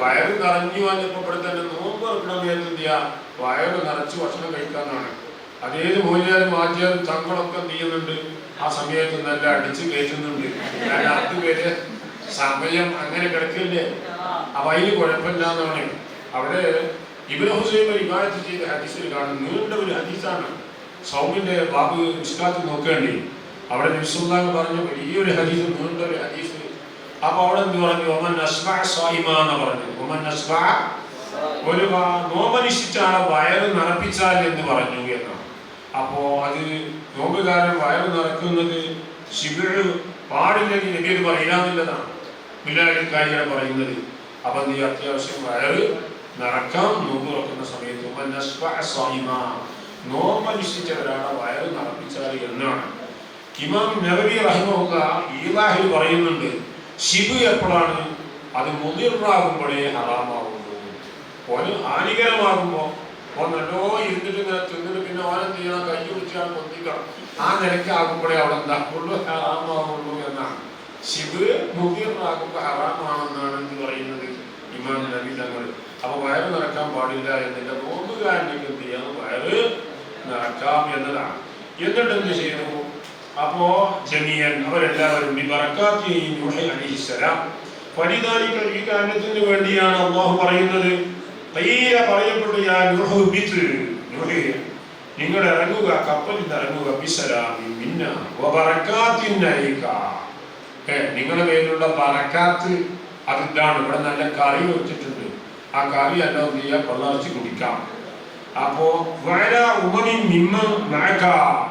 Speaker 1: വയറ് നിറഞ്ഞു വന്നപ്പോൾ ഇവിടെ തന്നെ നോമ്പ് തുറക്കണം എന്തിയാ, വയറ് നിറച്ച് ഭക്ഷണം കഴിക്കാന്നാണ്. അതേത് മൂല്യാലും ആദ്യം തങ്ങളൊക്കെ എന്ത് ചെയ്യുന്നുണ്ട്, ആ സമയത്ത് നല്ല അടിച്ച് കയറ്റുന്നുണ്ട്. കാരണം അതുവരെ സമയം അങ്ങനെ കിടക്കില്ലേ. അപ്പൊ അതിന് കുഴപ്പമില്ലാന്നാണ്. അവിടെ ഇബ്നു ഹുസൈമ റിവായത്ത് ചെയ്ത ഹദീസിൽ കാണുന്ന നീണ്ട ഒരു ഹദീസാണ്. സൗമിന്റെ ബാബ് മിസ്കാത്ത് നോക്കേണ്ടി അവിടെ നബി സല്ലല്ലാഹു അലൈഹി വസല്ലം പറഞ്ഞ വലിയൊരു ഹദീസ്, നീണ്ട ഒരു ഹദീസ്. അപ്പൊ അവിടെ എന്ത് പറഞ്ഞു, ഒമൻ അസ്ബഅ സായിമാ എന്ന് പറഞ്ഞു. ഒമൻ അസ്ബഅ, ഒരു നോമ്പനുഷ്ഠിച്ച ആളെ വയറ് നിറപ്പിച്ചാൽ എന്ന് പറഞ്ഞു എന്നാണ്. അപ്പോ അത് നോമ്പുകാരൻ വയറ് നിറക്കുന്നത് ശിബിഴ് പാടില്ലെങ്കിൽ നബി അത് പറയില്ലാന്നുള്ളതാണ് ബിലാലിക്കാരികളെ പറയുന്നത്. അപ്പൊ നീ അത്യാവശ്യം വയറ് നിറക്കാം നോമ്പ് തുറക്കുന്ന സമയത്ത്. നോമ്പനുഷ്ഠിച്ച ഒരാളെ വയറ് നിറപ്പിച്ചാൽ എന്നാണ്. ഇമാം നവവി റഹിമഹുല്ലാഹ് ഈലാഹിൽ പറയുന്നുണ്ട്, ശിബ് എപ്പോഴാണ് അത് മുദിറാകുമ്പോഴേ ഹറാമാകുന്നു. ഓന് ഹാനികരമാകുമ്പോ ഓൻ നല്ലോ ഇരുന്നിട്ട് ഇങ്ങനെ തിന്നിട്ട് പിന്നെ ഓനെന്ത് ചെയ്യണം, കൈ പിടിച്ചാൽ പൊന്തിക്കണം. ആ നിലയ്ക്കാകുമ്പോഴേ അവിടെ എന്താക്കുള്ളൂ, ഹറാമാകുള്ളൂ എന്നാണ്. ശിബ് മുദിറാകുമ്പോ ഹറാമാണെന്നാണ് എന്ത് പറയുന്നത് ഇമാം നബി തങ്ങൾ. അപ്പൊ വയറ് നിറക്കാൻ പാടില്ല എന്നില്ല. നോമ്പുകാരനൊക്കെ എന്ത് ചെയ്യണം, വയറ് നിറക്കാം എന്നതാണ്. എന്നിട്ട് എന്ത് ചെയ്യുന്നു, അപ്പോ ജമീഅൻ അവരെല്ലാവരും നൂഹ് അലൈഹിസ്സലാം പരിതാലിക, ഈ കാരണത്തിന് വേണ്ടിയാണ് അല്ലാഹു പറയുന്നത്. പറയപ്പെട്ടു, യാ നൂഹ് ബിത്, നൂഹേ നിങ്ങൾ ഇറങ്ങുക, കപ്പലിൽ നിന്ന് ഇറങ്ങുക, ബിസലാമിൻ മിന്നാ വബറകാത്തിൻ അലൈക, നിങ്ങളുടെ മേലുള്ള ബറക്കാത്ത് അതിതാണ്. ഇവിടെ നല്ല കറി വെച്ചിട്ടുണ്ട്, ആ ആ കറി എല്ലാം എന്ത് ചെയ്യുക, പള്ളർച്ച് കുടിക്കാം. അപ്പോ വര ഉമമിൻ മിമ്മ മഅക,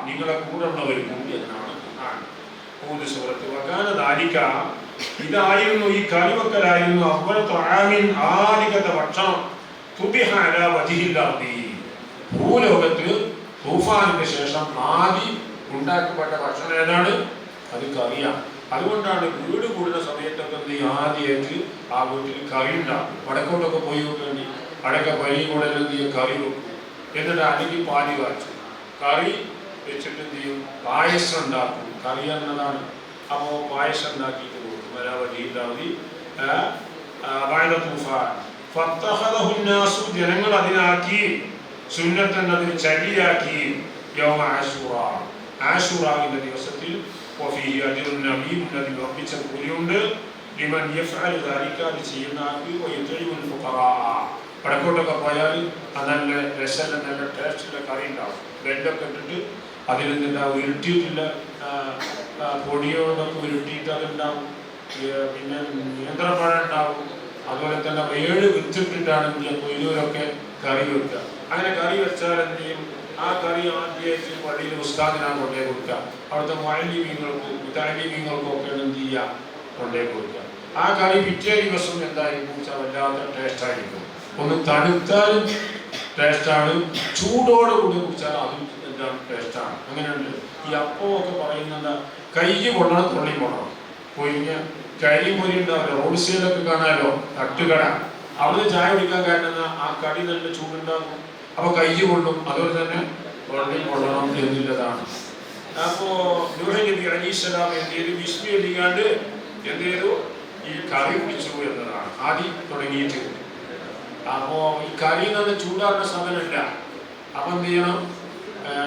Speaker 1: നിങ്ങളെ കൂടെ ഉള്ളവർക്കും എന്നാണ് സൂറത്ത്. വകാന ദാലിക, ഇതായിരുന്നു, ഈ കറിവെക്കലായിരുന്നു അവ്വൽ തആമിൻ, ആദ്യത്തെ ഭക്ഷണം, തുബിഹ അലാ വജ്ഹിൽ അർദി, ഭൂലോകത്ത് തൂഫാനിന് ശേഷം ആദ്യം ഉണ്ടാക്കപ്പെട്ട ഭക്ഷണം ഏതാണ്? അത് കറിയാണ്. അതുകൊണ്ടാണ് വീട് കൂടുന്ന സമയത്തൊക്കെ എന്ത് ചെയ്യും, ആദ്യമായിട്ട് ആ വീട്ടിൽ കറി ഉണ്ടാക്കും. വടക്കോട്ടൊക്കെ പോയി നോക്കേണ്ടി അടക്ക പരി കൂടെ എന്ത് ചെയ്യും, കറി വെക്കും. എന്നിട്ട് അല്ലെങ്കിൽ പാല് കാച്ചും. കറി വെച്ചിട്ട് എന്ത് ചെയ്യും, പായസം ഉണ്ടാക്കും. കറി എന്നതാണ്. അപ്പോൾ പായസം ഉണ്ടാക്കിയിട്ട് കൊടുക്കും. വരാവധിയില്ലാതി ജനങ്ങൾ അതിനാക്കി, സുന്നത്തൻ അതിന് ചരിയാക്കി. യൗമ ആശൂറ, ആശൂറാവിന്റെ ദിവസത്തിൽ വർദ്ധിച്ച കൂലിയുണ്ട്. ലിമൻ യഫ്അലു ദാലിക, അത് ചെയ്യുന്ന ആൾക്ക്. വയുത്ഇമുൽ ഫുഖറാ, വടക്കോട്ടൊക്കെ പോയാൽ നല്ല രസമുള്ള നല്ല ടേസ്റ്റുള്ള കറി ഉണ്ടാവും. ബ്രെഡൊക്കെ ഇട്ടിട്ട് അതിലെന്തുണ്ടാവും, ഉരുട്ടിയിട്ടില്ല പൊടിയോടൊക്കെ ഉരുട്ടിയിട്ട് അതുണ്ടാവും. പിന്നെ നേന്ത്രപ്പഴം ഉണ്ടാവും. അതുപോലെ തന്നെ 7 വിത്തിട്ടിട്ടാണ് കൊയിലൂരൊക്കെ കറി വെക്കുക. അങ്ങനെ കറി വെച്ചാൽ എന്ത് ചെയ്യും, ആ കറി ആദ്യമായിട്ട് പള്ളിയിൽ ഉസ്താദിനാണ് കൊണ്ടേ കൊടുക്കുക. അവിടുത്തെ മുഅല്ലിമീങ്ങൾക്കും മുതഅല്ലിമീങ്ങൾക്കും ഒക്കെ എന്ത് ചെയ്യുക, കൊണ്ടേ കൊടുക്കുക. ആ കറി പിറ്റേ ദിവസം എന്തായിരിക്കും വെച്ചാൽ വല്ലാത്ത ടേസ്റ്റായിരിക്കും. ഒന്ന് തണുത്താലും ടേസ്റ്റാണ്, ചൂടോടെ കൂടി കുടിച്ചാൽ അതും എന്താണ് ടേസ്റ്റാണ്. അങ്ങനെയുണ്ട്. ഈ അപ്പമൊക്കെ പറയുന്നത് കൈ കൊള്ളണം, തൊള്ളി കൊള്ളണം. പൊരിഞ്ഞ കരി പൊരി ഉണ്ടാവില്ല, റോഡ് സൈഡിലൊക്കെ കാണാമല്ലോ തട്ടുകട. അവിടെ ചായ കുടിക്കാൻ കാരണം ആ കടി നല്ല ചൂടുണ്ടാകും. അപ്പൊ കൈ കൊള്ളും, അതുപോലെ തന്നെ തൊള്ളി കൊള്ളണം എന്നുള്ളതാണ്. അപ്പോ നൂഹ് നബി അലൈഹിസ്സലാം എന്ത് ചെയ്തു, ബിസ്മി ചൊല്ലിക്കാണ്ട് എന്ത് ചെയ്തു, ഈ കറി കുടിച്ചു എന്നതാണ് ആദ്യം തുടങ്ങിയിട്ട്. അപ്പോ ഈ കറി എന്ന് പറഞ്ഞാൽ ചൂടാറുന്ന സാധനമല്ല. അപ്പൊ എന്ത് ചെയ്യണം,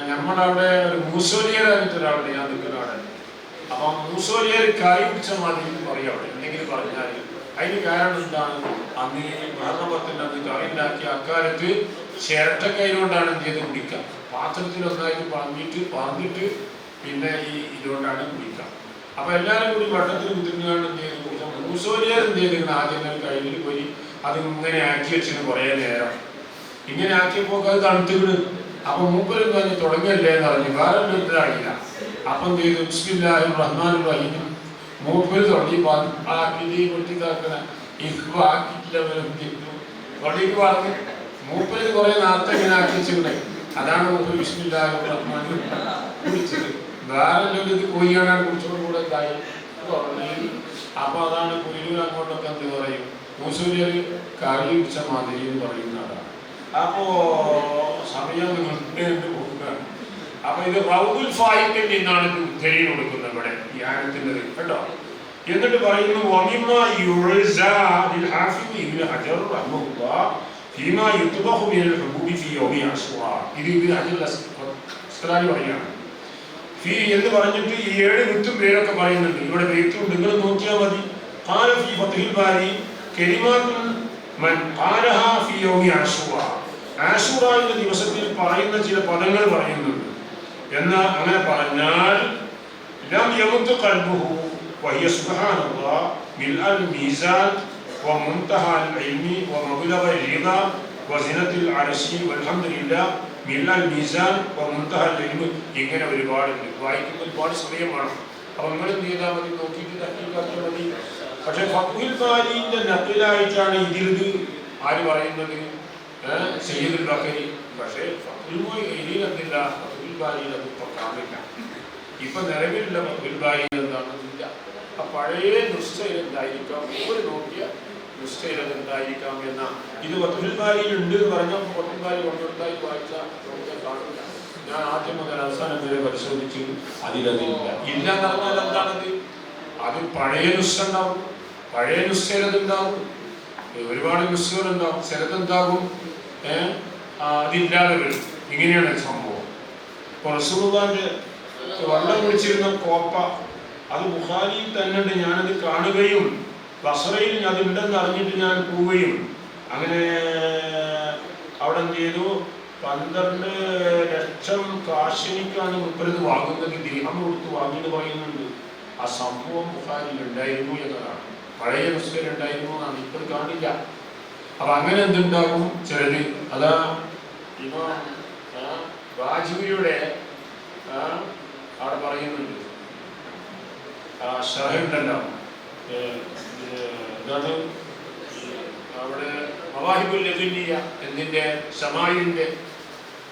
Speaker 1: നമ്മളവിടെ ഒരു മൂസോലിയറായിട്ട് ഒരാളുടെ ഞാൻ നിൽക്കുന്ന അവിടെ. അപ്പൊ മൂസോലിയർ കറി കുടിച്ച മാതിരി പറയും അവിടെ എന്തെങ്കിലും പറഞ്ഞാൽ. അതിന് കാരണം എന്താണ്, അന്ന് ഈ മഹറമത്തിന്റെ അന്ന് കറി ഉണ്ടാക്കിയ അക്കാലത്ത് ചിരട്ടക്കൈ കൊണ്ടാണ് എന്ത് ചെയ്ത് കുടിക്കുക. പാത്രത്തിൽ ഒന്നായിട്ട് പറഞ്ഞിട്ട് പിന്നെ ഈ ഇതുകൊണ്ടാണ് കുടിക്കുക. അപ്പൊ എല്ലാവരും കൂടി വട്ടത്തിൽ കുതിർന്നുകൊണ്ട് എന്ത് ചെയ്ത് കുടിച്ചാൽ മൂസോലിയർ എന്ത് ചെയ്തിരുന്നു, ആദ്യം കയ്യിൽ പോയി അത് ഇങ്ങനെ ആക്കി വെച്ചിട്ട് കുറേ നേരം ഇങ്ങനെ ആക്കിയപ്പോൾ അത് തണുത്തുകിട്. അപ്പൊ മൂപ്പരും തന്നെ തുടങ്ങല്ലേ എന്ന് പറഞ്ഞു, വേറെ ഒരില്ല. അപ്പം എന്ത് ചെയ്തു, ബിസ്മില്ലാഹിർ റഹ്മാനിർ റഹീം മൂപ്പര് തുടങ്ങി ആക്കി പൊട്ടിതാക്കണ ഇപ്പൊ ആക്കിയിട്ടില്ല തുടങ്ങി പറഞ്ഞു. മൂപ്പര് കുറെ നേരത്തെ ഇങ്ങനെ ആക്കി വെച്ചിട്ടുണ്ട്. അതാണ് മൂപ്പര് ബിസ്മില്ലാഹിർ റഹ്മാനിർ കുടിച്ചത്. വേറെ ഇത് കൊയ്യാനാണ് കുടിച്ചോട് കൂടെ ഇതായി തുടങ്ങി. അപ്പൊ അതാണ് കൊയ്യൂർ അങ്ങോട്ടൊക്കെ എന്ത് പറയും, മൂസൂരിയർ കറി പിടിച്ച മാതിരി എന്ന് പറയുന്നതാണ്. അപ്പോ സമയം പോകുകയാണ്. അപ്പൊ ഇത് റൗദുൽ ഫായിഖിൽ നിന്നാണ് ഇത് ഉദ്ധരണി കൊടുക്കുന്നത് ഇവിടെ ഈ ആയത്തിന്റെ കേട്ടോ. എന്നിട്ട് പറയുന്നു വമിമ്മ യുർസാ ലിൽ ഹാഫിദ് ഇബ്നു ഹജർ റഹ്മഹുല്ലാഹ് ഫീമാ യുത്ബഖു മിനൽ ഹുബൂബി ഫീ യൗമി അശൂറ. ഇത് ഇബ്നു ഹജർ അസ്ഖലാനി പറയാണ്. ഫീ എന്ന് പറഞ്ഞിട്ട് ഈ 7 വിത്തും പേരൊക്കെ പറയുന്നുണ്ട്. ഇവിടെ വെയ്ത്തുണ്ട്, നിങ്ങൾ നോക്കിയാൽ മതി. ഖാല ഫീ ഫത്ഹിൽ ബാരി കലിമാത്തുൻ മൻ ഖാലഹാ ഫീ യൗമി അശൂറ. ആശൂറായുടെ ദിവസത്തിൽ പറയുന്ന ചില പദങ്ങൾ പറയുന്നുണ്ട്. എന്നാൽ അങ്ങനെ പറഞ്ഞാൽ ലം യമുത്ത് ഖൽബുഹു വഹിയ സുബ്ഹാനല്ലാഹ് മിൽഅൽ മീസാൻ വമുൻതഹൽ ഇൽമി വമബ്ലഗൽ റിദാ വസിനത്തുൽ അർശി വൽഹംദുലില്ലാഹ് മിൽഅൽ മീസാൻ വമുൻതഹൽ ഇൽമി. ഇങ്ങനെ ഒരുപാടുണ്ട്. വായിക്കുന്ന ഒരുപാട് സമയം വേണം. അപ്പൊ നിങ്ങൾ എന്ത് ചെയ്താൽ മതി, നോക്കിയിട്ട് തഹ്ഖീഖാക്കിയാൽ മതി. പക്ഷെ ഫത്ഹുൽ ബാരിന്റെ നഖലായിട്ടാണ് ഇതിലിത് ആര് പറയുന്നത്, സയ്യിദുൽ ബഖരി. പക്ഷേ ഫത്ഹുൽ ബാരിയിൽ അതിപ്പോ കാണില്ല. ഇപ്പൊ നിലവിലുള്ള ഫത്ഹുൽ ബാരി എന്താണെന്നില്ല. ആ പഴയ നുസ്ഖയിൽ എന്തായിരിക്കാം, ഒരു നോക്കിയ നുസ്ഖയിൽ എന്തായിരിക്കാം എന്ന. ഇത് ഫത്ഹുൽ ബാരിയിൽ ഉണ്ട് എന്ന് പറഞ്ഞാൽ ഫത്ഹുൽ ബാരി കൊണ്ടുണ്ടായി വായിച്ചാൽ കാണില്ല. ഞാൻ ആദ്യം മുതൽ അവസാനം വരെ പരിശോധിച്ചു, അതിലതില്ല. ഇല്ല എന്ന് പറഞ്ഞാൽ എന്താണത്, അത് പഴയ നുസ്ഖ ഉണ്ടാവും. പഴയ നുസ്ഖയിൽ അതുണ്ടാവും. ഒരുപാട് നുസ്ഖകളുണ്ടാവും. ചിലതെന്താകും അതില്ലാതെ വരും. ഇങ്ങനെയാണ് സംഭവം. ഇപ്പൊ റസൂലുള്ളാഹിന്റെ വെള്ളം കുടിച്ചിരുന്ന കോപ്പ അത് ബുഖാരിയിൽ തന്നെ ഉണ്ട്. ഞാനത് കാണുകയും ബസ്രയിൽ അതുണ്ടെന്ന് അറിഞ്ഞിട്ട് ഞാൻ പോവുകയും അങ്ങനെ അവിടെ എന്ത് ചെയ്തു, 12 ലക്ഷം കാശിനിക്കാണ് മുപ്പത് വാങ്ങുന്നത്. ദിർഹം കൊടുത്ത് വാങ്ങിയെന്ന് പറയുന്നുണ്ട്. ആ സംഭവം ബുഖാരിയിൽ ഉണ്ടായിരുന്നു എന്നതാണ്. പഴയ നുസ്ഖയിൽ ഉണ്ടായിരുന്നു എന്നാണ്. ഇപ്പോൾ കാണില്ല. അപ്പൊ അങ്ങനെ എന്തുണ്ടാകും ചിലര് അതാ ഇപ്പൊ വാജിബിയുടെ അവിടെ പറയുന്നുണ്ട് ഷറഹുണ്ടല്ലോ എന്താണ് അവിടെ മവാഹിബുൽ ലദുനിയ എന്തിന്റെ ഷമായിലിന്റെ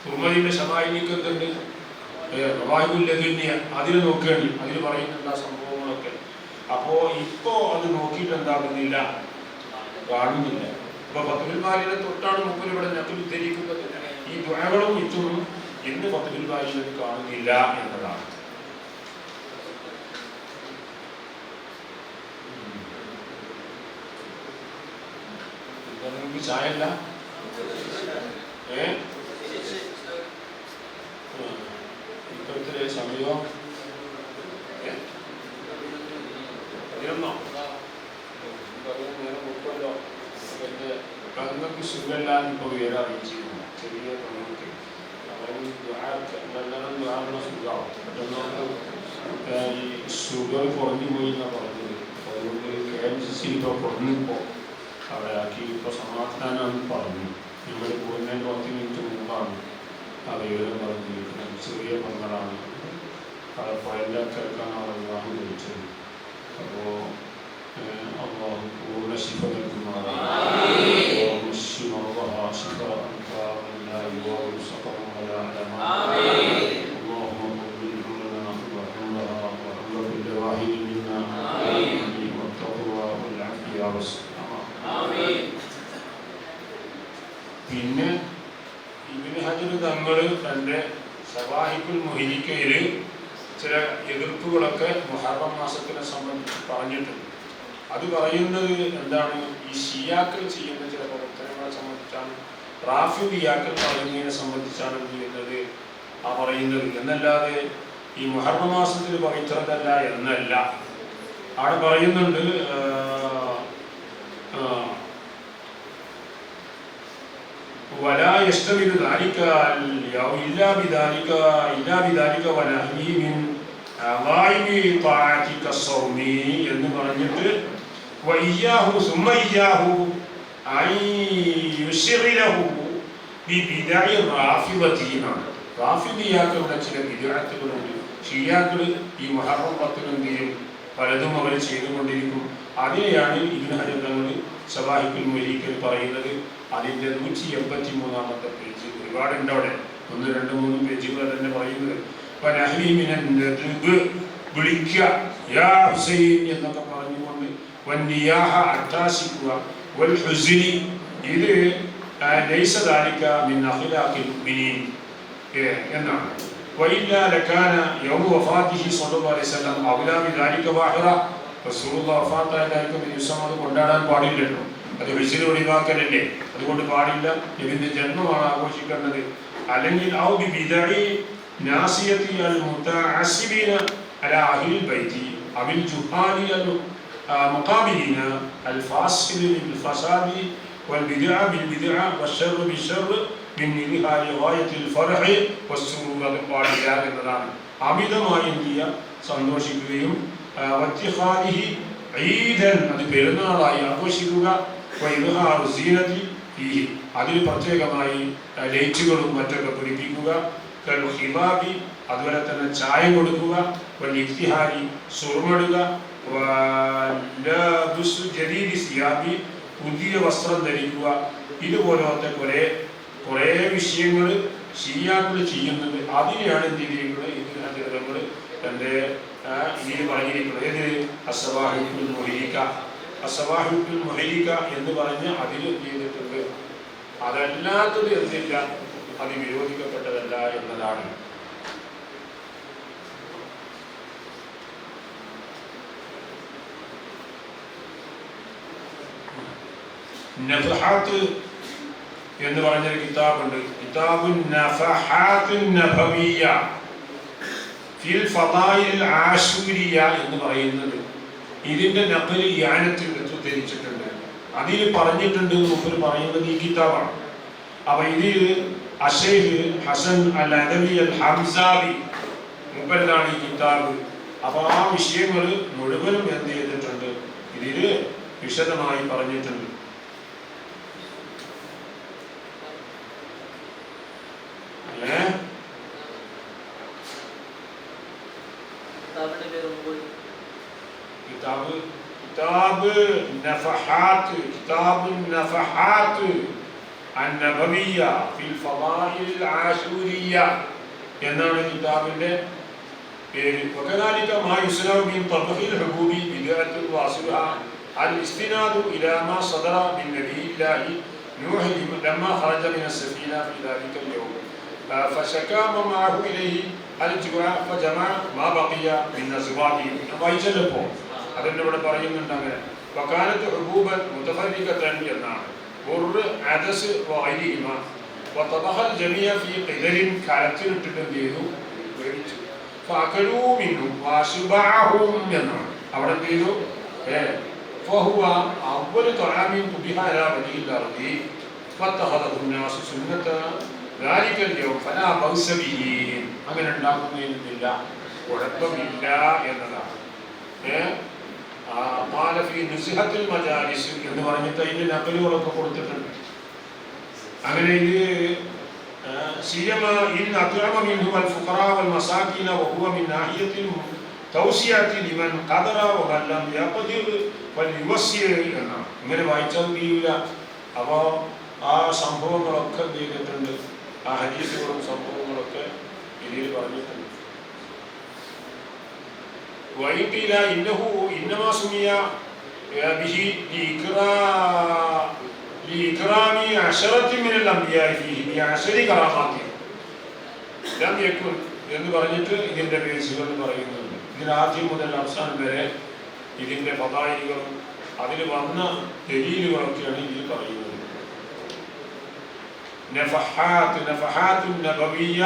Speaker 1: തുർമദിന്റെ ഷമായിലിക്ക് എന്തുണ്ട് മവാഹിബുൽ ലദുനിയ അതിൽ നോക്കേണ്ടി അതിൽ പറയുന്നുണ്ട് ആ സംഭവങ്ങളൊക്കെ. അപ്പോ ഇപ്പോ അത് നോക്കിയിട്ട് എന്താകുന്നില്ല കാണുന്നില്ല. ഇപ്പൊ ഫത്ഹുൽ ബാരിയെ തൊട്ടാണ് മുമ്പിൽ ഇവിടെ നഖൽ ഉദ്ധരിക്കുന്നത്. ഈ ദുആകളും ഇതൊന്നും ഇന്ന് ഫത്ഹുൽ ബാരിയിൽ കാണുന്നില്ല എന്നതാണ്. നിങ്ങൾക്ക് ചായല്ല ഇപ്പോഴത്തെ സമയോ 11 നേരം മുപ്പല്ലോ. പിന്നെ കങ്ങൾക്ക് സുഖമില്ലാന്ന് ഇപ്പോൾ വിവരം അറിയിച്ചിരുന്നു. ചെറിയ കങ്ങൾക്ക് നല്ലോണം സുഖമാവും. പെട്ടെന്ന് ഈ ഷുഗർ കുറഞ്ഞു പോയി എന്നാണ് പറഞ്ഞത്. അതുകൊണ്ട് KMCC ഇപ്പോൾ കുറഞ്ഞിപ്പോൾ അവിടെ ആക്കി ഇപ്പോൾ സമാധാനമാണെന്ന് പറഞ്ഞു. ഞങ്ങൾ പോകുന്നതിന് 10 മിനിറ്റ് മുമ്പാണ് ആ വിവരം പറഞ്ഞിരിക്കുന്നത്. ചെറിയ പങ്കളാണ് അവിടെ പുഴൻ്റെ അക്കരക്കാണ് അവിടെ വിവാഹം കഴിച്ചത്. അപ്പോൾ അള്ളാഹു പൂർണ്ണ ശിഫ നൽകുമാറാണ്. പിന്നെ ഇബ്നു ഹജർ തങ്ങൾ തൻ്റെ ശവാഹിഖുൽ മുഹരിക്കയിൽ ചില എതിർപ്പുകളൊക്കെ മുഹറം മാസത്തിനെ സംബന്ധിച്ച് പറഞ്ഞിട്ടുണ്ട്. അത് പറയുന്നത് എന്താണ്, ഈ ഷിയാക്കൾ ചെയ്യുന്ന ചില പ്രവർത്തനങ്ങളെ സംബന്ധിച്ചാണ്, റാഫിദിയാക്കൾ പറയുന്നതിനെ സംബന്ധിച്ചാണ് എന്ത് ചെയ്യുന്നത് ആ പറയുന്നത് എന്നല്ലാതെ ഈ മുഹറം മാസത്തിൽ പവിത്രതല്ല എന്നല്ല. അവിടെ പറയുന്നുണ്ട് ولا يشتمل ذلك إلا بذلك ونهيه من عظائم طاعة كالصوم എന്ന് പറഞ്ഞിട്ട് وإياه ثم إياه أن يشغله ببدع الرافضة. റാഫിദിയാക്കളുടെ ചില ബിദ്അത്തുകളുണ്ട്. ഷിയാക്കൾ ഈ മുഹറം 10 എന്ത് ചെയ്യും, പലതും അവർ ചെയ്തുകൊണ്ടിരിക്കും. അതിനെയാണ് ഇബ്നു ഹജർ തങ്ങൾ ശവാഹിഖുൽ മുഹരിക്കയിൽ പറയുന്നത്. അതിൻ്റെ 183-ാമത്തെ പേജ് ഒരുപാടുണ്ട് അവിടെ, 1, 2, 3 പേജുകൾ തന്നെ പറയുന്നത്. വിളിക്കുക യാ ഹുസൈൻ എന്നൊക്കെ പറഞ്ഞുകൊണ്ട് വന്നിയാഹ അട്ടാശിക്കുക വൽ ഹുസ്നി ഇത് ലൈസ ദാലിക മിൻ അഖ്ലാഖിൽ മുഅ്മിനീൻ എന്നാണ്. വഇല്ലാ ലകാന യൗമ വഫാതിഹി സ്വല്ലല്ലാഹു അലൈഹി വസല്ലം ഔലാ ബിദാലിക വാഹിറ. റസൂലുള്ളാഹി വഫാത്തായതായിരിക്കും ദിവസം അത് കൊണ്ടാടാൻ പാടില്ലല്ലോ, അത് ഹുസ്നി ഒഴിവാക്കലല്ലേ, അതുകൊണ്ട് പാടില്ല. ഇതിന്റെ ജന്മമാണ് ആഘോഷിക്കേണ്ടത്. അല്ലെങ്കിൽ ഔ ബിദഇ നാസിയതി അൽ മുതഅസ്സിബീന അലാ അഹ്ലിൽ ബൈതി അബിൽ ജുഹാലി അൽ മുഖാബിലീന അൽ ഫാസിലി ബിൽ ഫസാദി വൽ ബിദ്അ ബിൽ ബിദ്അ വശർറ ബിശർറ മിൻ നിഹായി ഗായത്തിൽ ഫർഹി വസ്സുറൂർ. അത് പാടില്ല എന്നതാണ്. അമിതമായി എന്ത് ചെയ്യുക, സന്തോഷിക്കുകയും വത്തിഖാദിഹി ഈദൻ അത് പെരുന്നാളായി ആഘോഷിക്കുക. വഇദ്ഹാറു സീനതി ഫീഹി അതിൽ പ്രത്യേകമായി ലൈറ്റുകളും മറ്റൊക്കെ പിടിപ്പിക്കുക. ഹിബാബി അതുപോലെ തന്നെ ചായ കൊടുക്കുക. വൽഇഫ്തിഹാരി സുർമടുക. ജദീദി സിയാബി പുതിയ വസ്ത്രം ധരിക്കുക. ഇതുപോലത്തെ കുറേ വിഷയങ്ങൾ ഷിയാക്കൾ ചെയ്യുന്നത്. അതിനെയാണ് എന്ത് ചെയ്തിരിക്കുന്നത്, ഇബ്നു ഹജർ തങ്ങൾ തൻ്റെ ഇതിൽ പറഞ്ഞിരിക്കുന്നത്. ഏത് അസ്സവാഹിഖുൽ മുഹരിക, അസ്സവാഹിഖുൽ മുഹരിക എന്ന് പറഞ്ഞ് അതിൽ ചെയ്തിട്ടുണ്ട്. അതല്ലാത്തത് എന്തില്ല, അത് വിരോധിക്കപ്പെട്ടതല്ല എന്നതാണ്. നഫഹാത്ത് എന്ന് പറഞ്ഞൊരു കിതാബുണ്ട്. കിതാബുൻ നഫഹാത്തുൻ നബവിയ്യ ഫിൽ ഫളായിൽ ആശൂരിയ എന്ന് പറയുന്നത്. ഇതിന്റെ നഖൽ യാനത്തിൽ ഉദ്ധരിച്ചിട്ടുണ്ട്. അതിൽ പറഞ്ഞിട്ടുണ്ട് മുമ്പ് പറയുന്നത് ഈ കിതാബാണ്. അപ്പൊ ഇതിൽ അശൈഖ് ഹസൻ അൽ അദവി അൽ ഹംസാവി മുമ്പതാണ് ഈ കിതാബ്. അപ്പൊ ആ വിഷയങ്ങൾ മുഴുവനും എന്ത് ചെയ്തിട്ടുണ്ട്, ഇതിൽ വിശദമായി പറഞ്ഞിട്ടുണ്ട്. കിതാബ് നഫഹാത്ത് അന്നബവിയ്യ ഫിൽ ഫളാഇൽ ആശൂരിയ്യ എന്നാണ് കിതാബിന്റെ പേര്. വകദാലിക മാ യുസ്റഉ മിൻ തബ്ഖിൽ ഹുബൂബി ബിദഅത്തുൽ വാസിലുഹ അൽ ഇസ്തിനാദു ഇലാ മാ സദറ മിൻ നബിയില്ലാഹി നൂഹ് ലമ്മ ഖറജ മിന സഫീന ഫി ദാലിക യൗം ഫശകാ മഅഹു ഇലൈഹി അൽ-ജുആ ഫജമഅ മാ ബഖിയ മിൻ അസ്വാബി. വായിച്ചല്ലോ അതിന്റെ ഇവിടെ പറയുന്നുണ്ട്. അങ്ങനെ വകാലത്ത് ഹുബൂബൻ മുതഫരിഖതൻ എന്നാണ്. ബുർറ് അദസ് വഗൈരിഹിമ വതബഖൽ ജമിയ ഫീ ഖിദരിൻ കലത്തിലിട്ടിട്ട് എന്ത് ചെയ്തു? വേവിച്ചു. ഫഅകലൂ മിൻഹു വശബഅഹും എന്നാണ്. അവിടെ എന്ത് ചെയ്തു? ഫഹുവ അവ്വലു തആമിൻ തുബിഹ അലാ വജഹിൽ അർദി ഫത്തഖദഹു الناس സുന്നത ذلك اليوم فلا بأس به. അങ്ങനെ ഉണ്ടാക്കുന്നതിനില്ല, കുഴപ്പമില്ല എന്നതാണ്. നുസിഹത്തുൽ മജാലിസ് എന്ന് പറഞ്ഞിട്ട് അതിന്റെ നഖലുകളൊക്കെ കൊടുത്തിട്ടുണ്ട്. അങ്ങനെ ഇത് سيما إن أطعم منهم الفقراء والمساكين وهو من ناحية توسعة لمن قدر ومن لم يقدر فليوسع എന്നാണ്. ഇങ്ങനെ വായിച്ചാൽ തീരില്ല. അപ്പോൾ ആ സംഭവങ്ങളൊക്കെ എന്ത് ചെയ്തിട്ടുണ്ട്? ആ ഹദീസുകളും സംഭവങ്ങളൊക്കെ ഇതിൽ പറഞ്ഞിട്ടുണ്ട്. وقيل إنه إنما سمي به لإكرام عشرة من الأنبياء فيه بعشر كرامات لم يكن എന്ന് പറഞ്ഞിട്ട് ഇതിന്റെ ബേസുകൾ പറയുന്നുണ്ട്. ഇതിന് ആദ്യം മുതൽ അവസാനം വരെ ഇതിന്റെ ഫദായിലുകളും അതിൽ വന്ന ദലീലുകളൊക്കെയാണ് ഇതിൽ പറയുന്നത്. നഫഹാത്ത് നബവിയ്യ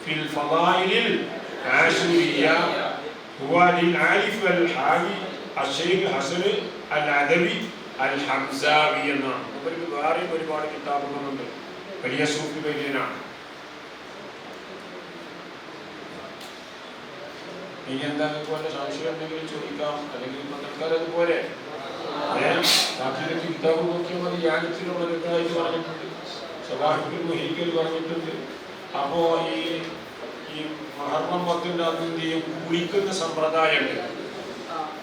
Speaker 1: ഫിൽ ഫദായിലിൽ ആശൂരിയ്യ هو للعارف الحاوي الشيخ حسن العدوي الحمزاوي എന്നാണ്. ഇവർക്ക് വേറെ ഒരുപാട് കിതാബുകളുണ്ട്. വലിയ സൂഫി വര്യനാണ്. ഇനി എന്തെങ്കിലും പോലെ സംശയം ഉണ്ടെങ്കിൽ ചോദിക്കാം, അല്ലെങ്കിൽ തൽക്കാലം അതുപോലെ ബാക്കിയിലൊക്കെ കിതാബ് നോക്കിയാൽ മതി. യാനത്തിലുള്ളതായിട്ട് പറഞ്ഞിട്ടുണ്ട്, സലാഹുൽ മുഹീഖിൽ പറഞ്ഞിട്ടുണ്ട്. അപ്പോ ഈ മുഹറം 10 അന്ന് എന്ത് ചെയ്യും? കുളിക്കുന്ന സമ്പ്രദായമുണ്ട്.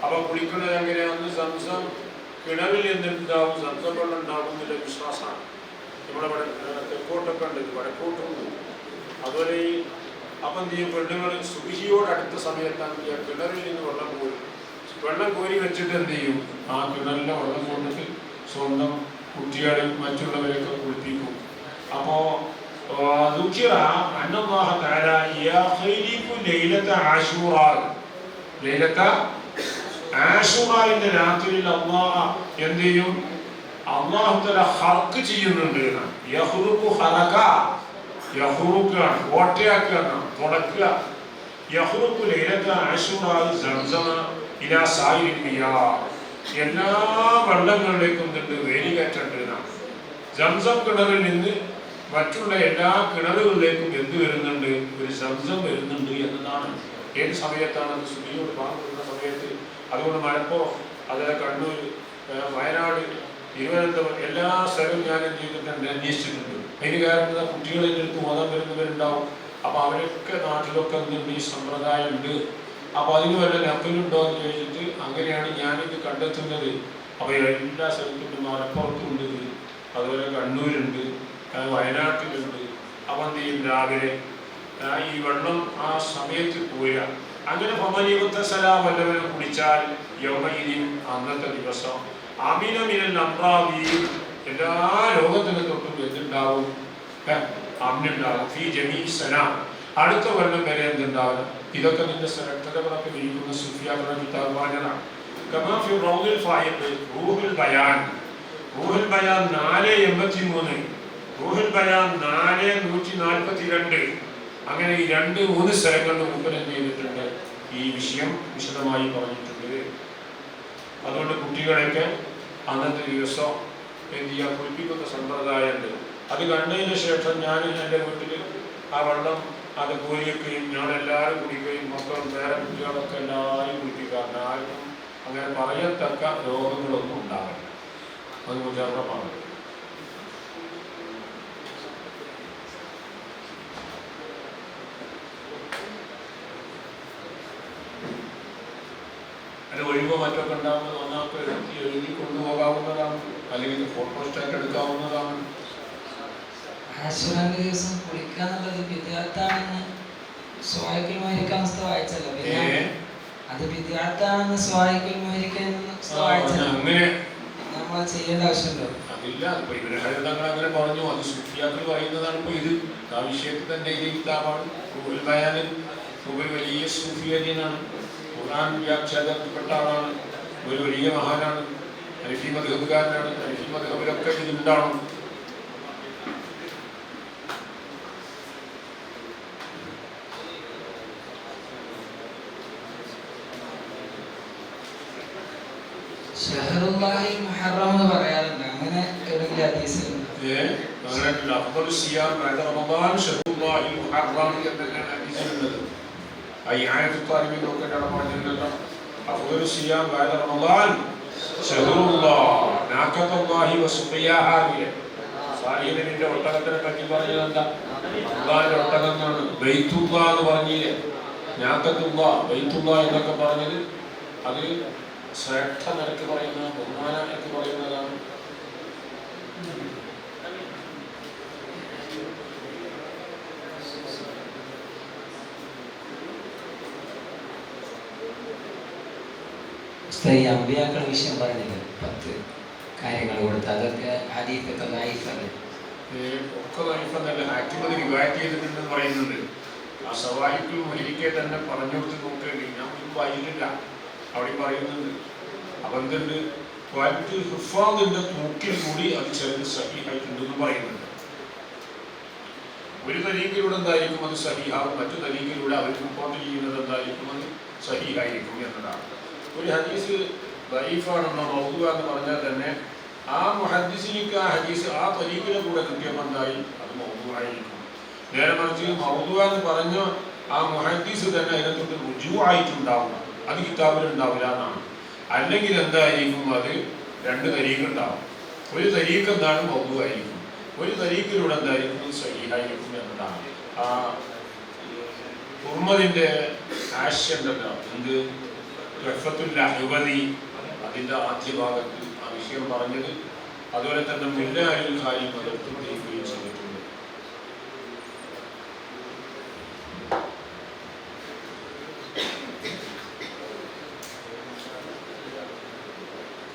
Speaker 1: അപ്പൊ കുളിക്കുന്നത് എങ്ങനെയാന്ന്? സംസം കിണറിൽ എന്തുണ്ടാവും? സംസം വെള്ളം ഉണ്ടാവും എന്നുള്ള വിശ്വാസമാണ്. ഇവിടെ തെക്കോട്ടൊക്കെ ഉണ്ട്, വടക്കോട്ടുണ്ട്. അതുപോലെ ഈ അപ്പം എന്ത് ചെയ്യും? പെണ്ണുങ്ങൾ സുബിഹിയോട് അടുത്ത സമയത്താണ് കിണറിൽ നിന്ന് വെള്ളം കോരി വെച്ചിട്ട് എന്ത് ചെയ്യും? ആ കിണറിലെ വെള്ളം കൊണ്ടിട്ട് സ്വന്തം കുട്ടികളെയും മറ്റുള്ളവരെയൊക്കെ കുളിപ്പിക്കും. അപ്പോ ذكر أن الله تعالى يخلق ليلة عاشوراء ليلة عاشوراء ന്റെ രാത്രിയിൽ അല്ലാഹ് എന്ത് ചെയ്യും? അല്ലാഹു തആല ഖൽഖ് ചെയ്യുന്നുണ്ട്. യഖ്ലുഖു ഖലഖ യഖ്ലുഖാണ്, ഓട്ടയാക്കുകയാണ്, തുടക്കുക. യഖ്ലുഖു ലൈലത ആശൂറാ സംസം ഇലാ സായിരിൽ മിയാ. എല്ലാ വെള്ളങ്ങളിലേക്കും വേലി കയറ്റുണ്ട്. സംസം കിണറിൽ നിന്ന് മറ്റുള്ള എല്ലാ കിണറുകളിലേക്കും എന്ത് വരുന്നുണ്ട്? ഒരു സംസം വരുന്നുണ്ട് എന്നതാണ്. ഏത് സമയത്താണ്? അത് സുബിയോട് പാടുന്ന സമയത്ത്. അതുകൊണ്ട് മലപ്പുറം, അതുപോലെ കണ്ണൂർ, വയനാട്, തിരുവനന്തപുരം എല്ലാ സ്ഥലവും ഞാൻ എന്ത് ചെയ്തിട്ടുണ്ട്? അന്വേഷിച്ചിട്ടുണ്ട്. അതിന് കാരണം കുട്ടികളെ എടുത്ത് മതം വരുന്നവരുണ്ടാവും. അപ്പൊ അവരൊക്കെ നാട്ടിലൊക്കെ എന്തുണ്ട്? ഈ സമ്പ്രദായം ഉണ്ട്. അപ്പൊ അതിന് വല്ല നക്കലുണ്ടോ എന്ന് ചോദിച്ചിട്ട് അങ്ങനെയാണ് ഞാനിത് കണ്ടെത്തുന്നത്. അപ്പൊ എല്ലാ സ്ഥലത്തും മലപ്പുറത്തുണ്ട്, അതുപോലെ കണ്ണൂരുണ്ട്, വയനാട്ടിലുണ്ട്. അപ്പം എന്ത് ചെയ്യും? രാവിലെ ഈ വെള്ളം ആ സമയത്ത് പോരുക. അങ്ങനെ വല്ലവനെ കുടിച്ചാൽ യൗമയിൻ അന്നത്തെ ദിവസം അമിന മിനൽ അംറാദി എല്ലാ രോഗത്തിനെ തൊട്ടും എന്തുണ്ടാവും? അമ്നുണ്ടാവും. ഫീ ജമീ സന അടുത്ത കൊല്ലം വരെ എന്തുണ്ടാവും? ഇതൊക്കെ നിന്റെ ശ്രദ്ധകളൊക്കെ വിരിക്കുന്ന സുഫിയാക്കളുടെ കിതാബ് വാചനാണ്. കമാ ഫി റൗദുൽ ഫായിദ് റൂഹുൽ ബയാൻ 483 റൂഹുൽ ബയാൻ 442 അങ്ങനെ ഈ 2-3 സ്ഥലങ്ങളിൽ മുമ്പ് എന്ത് ചെയ്തിട്ടുണ്ട്? ഈ വിഷയം വിശദമായി പറഞ്ഞിട്ടുണ്ട്. അതുകൊണ്ട് കുട്ടികളെയൊക്കെ അന്നത്തെ ദിവസം എന്ത് ചെയ്യാൻ? കുളിപ്പിക്കുന്ന സമ്പ്രദായമുണ്ട്. അത് കണ്ടതിന് ശേഷം ഞാൻ എൻ്റെ വീട്ടിൽ ആ വെള്ളം അത് കോരിയൊക്കെയും ഞങ്ങളെല്ലാവരും കുടിക്കുകയും മക്കളും വേറെ കുട്ടികളൊക്കെ എല്ലാവരും കുളിപ്പിക്കാറുണ്ട്. ആർക്കും അങ്ങനെ പറയത്തക്ക രോഗങ്ങളൊന്നും ഉണ്ടാവില്ല. അത് മുജറബാണ്. അത് ഒഴിവോ മറ്റൊക്കെ ഉണ്ടാകുന്നത് ഒന്നാമത്തെ എഴുതി കൊണ്ടുപോകാവുന്നതാണ്, അല്ലെങ്കിൽ ഫോട്ടോ സ്റ്റാറ്റ് എടുക്കാവുന്നതാണ്.
Speaker 2: ആശുറാന്റെ ദിവസം കുളിക്കാന്നുള്ളത് വിദ്യാർത്ഥാണെന്ന് സ്വായിക്കൽ മോഹിക്കാൻ വായിച്ചല്ലോ. അത് വിദ്യാർത്ഥാണെന്ന് സ്വായിക്കൽ മോഹിക്കാൻ
Speaker 1: അങ്ങനെ
Speaker 2: നമ്മൾ ചെയ്യേണ്ട ആവശ്യമുണ്ടോ?
Speaker 1: അതില്ല. ഇപ്പൊ ഇവരെ ഹരിതങ്ങൾ അങ്ങനെ പറഞ്ഞു, അത് സുഫിയാക്കൾ പറയുന്നതാണ്. ഇപ്പൊ ഇത് ആ വിഷയത്തിൽ തന്നെ ഇത് കിതാബാണ്. റൂഹുൽ ബയാനിൽ ഒരു വലിയ സൂഫിയനാണ്, ഖുർആൻ വ്യാഖ്യാനപ്പെട്ട ആളാണ്, ഒരു വലിയ മഹാനാണ്, ഹനഫി മദ്ഹബുകാരനാണ്. ഹനഫി മദ്ഹബിലൊക്കെ ഇതുണ്ടാണ്.
Speaker 2: ഷഹറുല്ലാഹിൽ മുഹറം എന്ന് പറയാറുണ്ട്, അങ്ങനെ എവിടെയെങ്കിലും ഹദീസിൽ
Speaker 1: അങ്ങനെയല്ല. അഫ്ദലു സിയാം ബഅദ റമദാൻ ഷഹറുല്ലാഹിൽ മുഹറം എന്നൊക്കെയാണ് ഹദീസിലുള്ളത്. ഈ ആയത്തുൽ കാരിമയിൽ നോക്കിയിട്ടാണ് പറഞ്ഞിട്ടുള്ളത്. അഫ്ദലു സിയാം ബഅദ റമദാൻ ഷഹറുല്ലാഹ് നാഖത്തുല്ലാഹി വസുഖിയാഹാ. സാലിഹിന്റെ ഒട്ടകത്തിനെ പറ്റി പറഞ്ഞത് എന്താ? അല്ലാഹുവിന്റെ ഒട്ടകം എന്നാണ്. ബൈത്തുല്ലാ എന്ന് പറഞ്ഞില്ലേ, നാഖത്തുല്ലാ ബൈത്തുല്ലാ എന്നൊക്കെ പറഞ്ഞത് അത് ശ്രേഷ്ഠ നിരക്ക് പറയുന്ന ബഹുമാന എന്ന് പറയുന്നതാണ്.
Speaker 2: അമ്പിയാക്കളുടെ വിഷയം പറഞ്ഞത് 10 കാര്യങ്ങൾ കൊടുത്ത് അതൊക്കെ ഹദീസൊക്കെ ലൈഫല്ലേ?
Speaker 1: ഒക്കെ ലൈഫെന്നല്ല, ഹാക്കിമത് റിവായത്ത് ചെയ്തിട്ടുണ്ടെന്ന് പറയുന്നുണ്ട്. ആ സവാഹിക്ക് ഒരിക്കൽ തന്നെ പറഞ്ഞു കൊടുത്ത് നോക്കേണ്ടി ഞാൻ ഒന്നും വായിച്ചിട്ടില്ല, അവിടെ പറയുന്നുണ്ട്. അപ്പം എന്തുണ്ട്, ഹിഫാദിന്റെ തൂക്കിൽ കൂടി അത് ചിലത് സഹീഹായിട്ടുണ്ടെന്ന് പറയുന്നുണ്ട്. ഒരു തരീഖിലൂടെ എന്തായിരിക്കും അത് സഹീഹാവും, മറ്റു തരീഖിലൂടെ അവർ റിപ്പോർട്ട് ചെയ്യുന്നത് എന്തായിരിക്കും അത് സഹീഹായിരിക്കും എന്നതാണ്. ഒരു ഹദീസ് ദഈഫാണെന്നോ മൗദൂഅ എന്ന് പറഞ്ഞാൽ തന്നെ ആ മുഹദ്ദിസിനിക്ക് ആ ഹദീസ് ആ തരീഖിലെ കൂടെ കിട്ടിയപ്പോൾ എന്തായി, അത് മൗദൂഅായിരിക്കും. നേരെ മറിച്ച് മൗദൂഅ എന്ന് പറഞ്ഞ ആ മുഹദ്ദിസ് തന്നെ അതിനകത്തോട്ട് റുജൂഅായിട്ടുണ്ടാവും, അത് കിതാബിലുണ്ടാവില്ല എന്നാണ്. അല്ലെങ്കിൽ എന്തായിരിക്കും, അത് 2 തരീഖ് ഉണ്ടാവും. ഒരു തരീഖ് എന്താണ് മൗദൂഅായിരിക്കും, ഒരു തരീഖിലൂടെ എന്തായിരിക്കും സഹീഹായിരിക്കും എന്നതാണ്. ആ തുർമദിന്റെ ആശയണ്ടല്ലോ, എന്ത് തുഹ്ഫത്തുൽ അഹ്വദി, അതിൻ്റെ ആദ്യ ഭാഗത്ത് ആ വിഷയം പറഞ്ഞത്. അതുപോലെ തന്നെ മുല്ല അൽ ഖാരിം അതെടുത്ത് പഠിക്കുകയും ചെയ്തിട്ടുണ്ട്.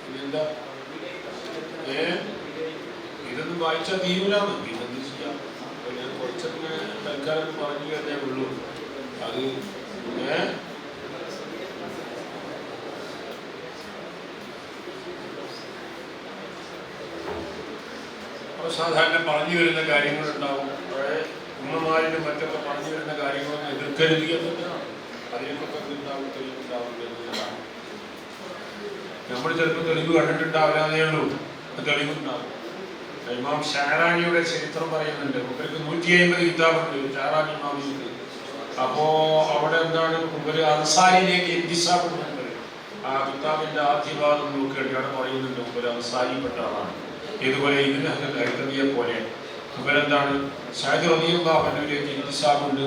Speaker 1: ഇതെന്താ ഇതൊന്നും വായിച്ചാൽ തീരൂലാന്ന്, പിന്നെന്ത് ചെയ്യാം. കുറച്ചൊക്കെ തൽക്കാലം പറഞ്ഞു തന്നേ ഉള്ളൂ. അത് സാധാരണ പറഞ്ഞു വരുന്ന കാര്യങ്ങളുണ്ടാവും. ഉമ്മമാരിലും മറ്റൊക്കെ പറഞ്ഞു വരുന്ന കാര്യങ്ങളൊന്നും എതിർക്കരുത് എന്നതാണ്. അതിനൊക്കെ എന്താവും, തെളിവുണ്ടാവില്ല എന്നതാണ്. നമ്മൾ ചിലപ്പോൾ തെളിവ് കണ്ടിട്ടുണ്ടാവില്ലാന്നേ ഉള്ളൂ, തെളിവുണ്ടാവും. ഇമാം ഷഹറാനിയുടെ ചരിത്രം പറയുന്നുണ്ട്. മൂപ്പർക്ക് 150 കിതാബുണ്ട് ഷഹറാനി ഇമാമിക്ക്. അപ്പോ അവിടെ എന്താണ്, മൂപ്പര് അൻസാരിയിലേക്ക് ഇന്തിസാബുണ്ട്. ആ കിതാബിന്റെ ആദ്യ ഭാഗം നോക്കേണ്ടി അവിടെ പറയുന്നുണ്ട് മൂപ്പര് അൻസാരിപ്പെട്ട ആളാണ്. ഇതുപോലെ ഇബ്നു ഹജർ ഹൈതമിയെ പോലെ മൂപ്പരെന്താണ് സഅദ് റളിയല്ലാഹു അൻഹുവിലേക്ക് ഇന്തിസാബുണ്ട്.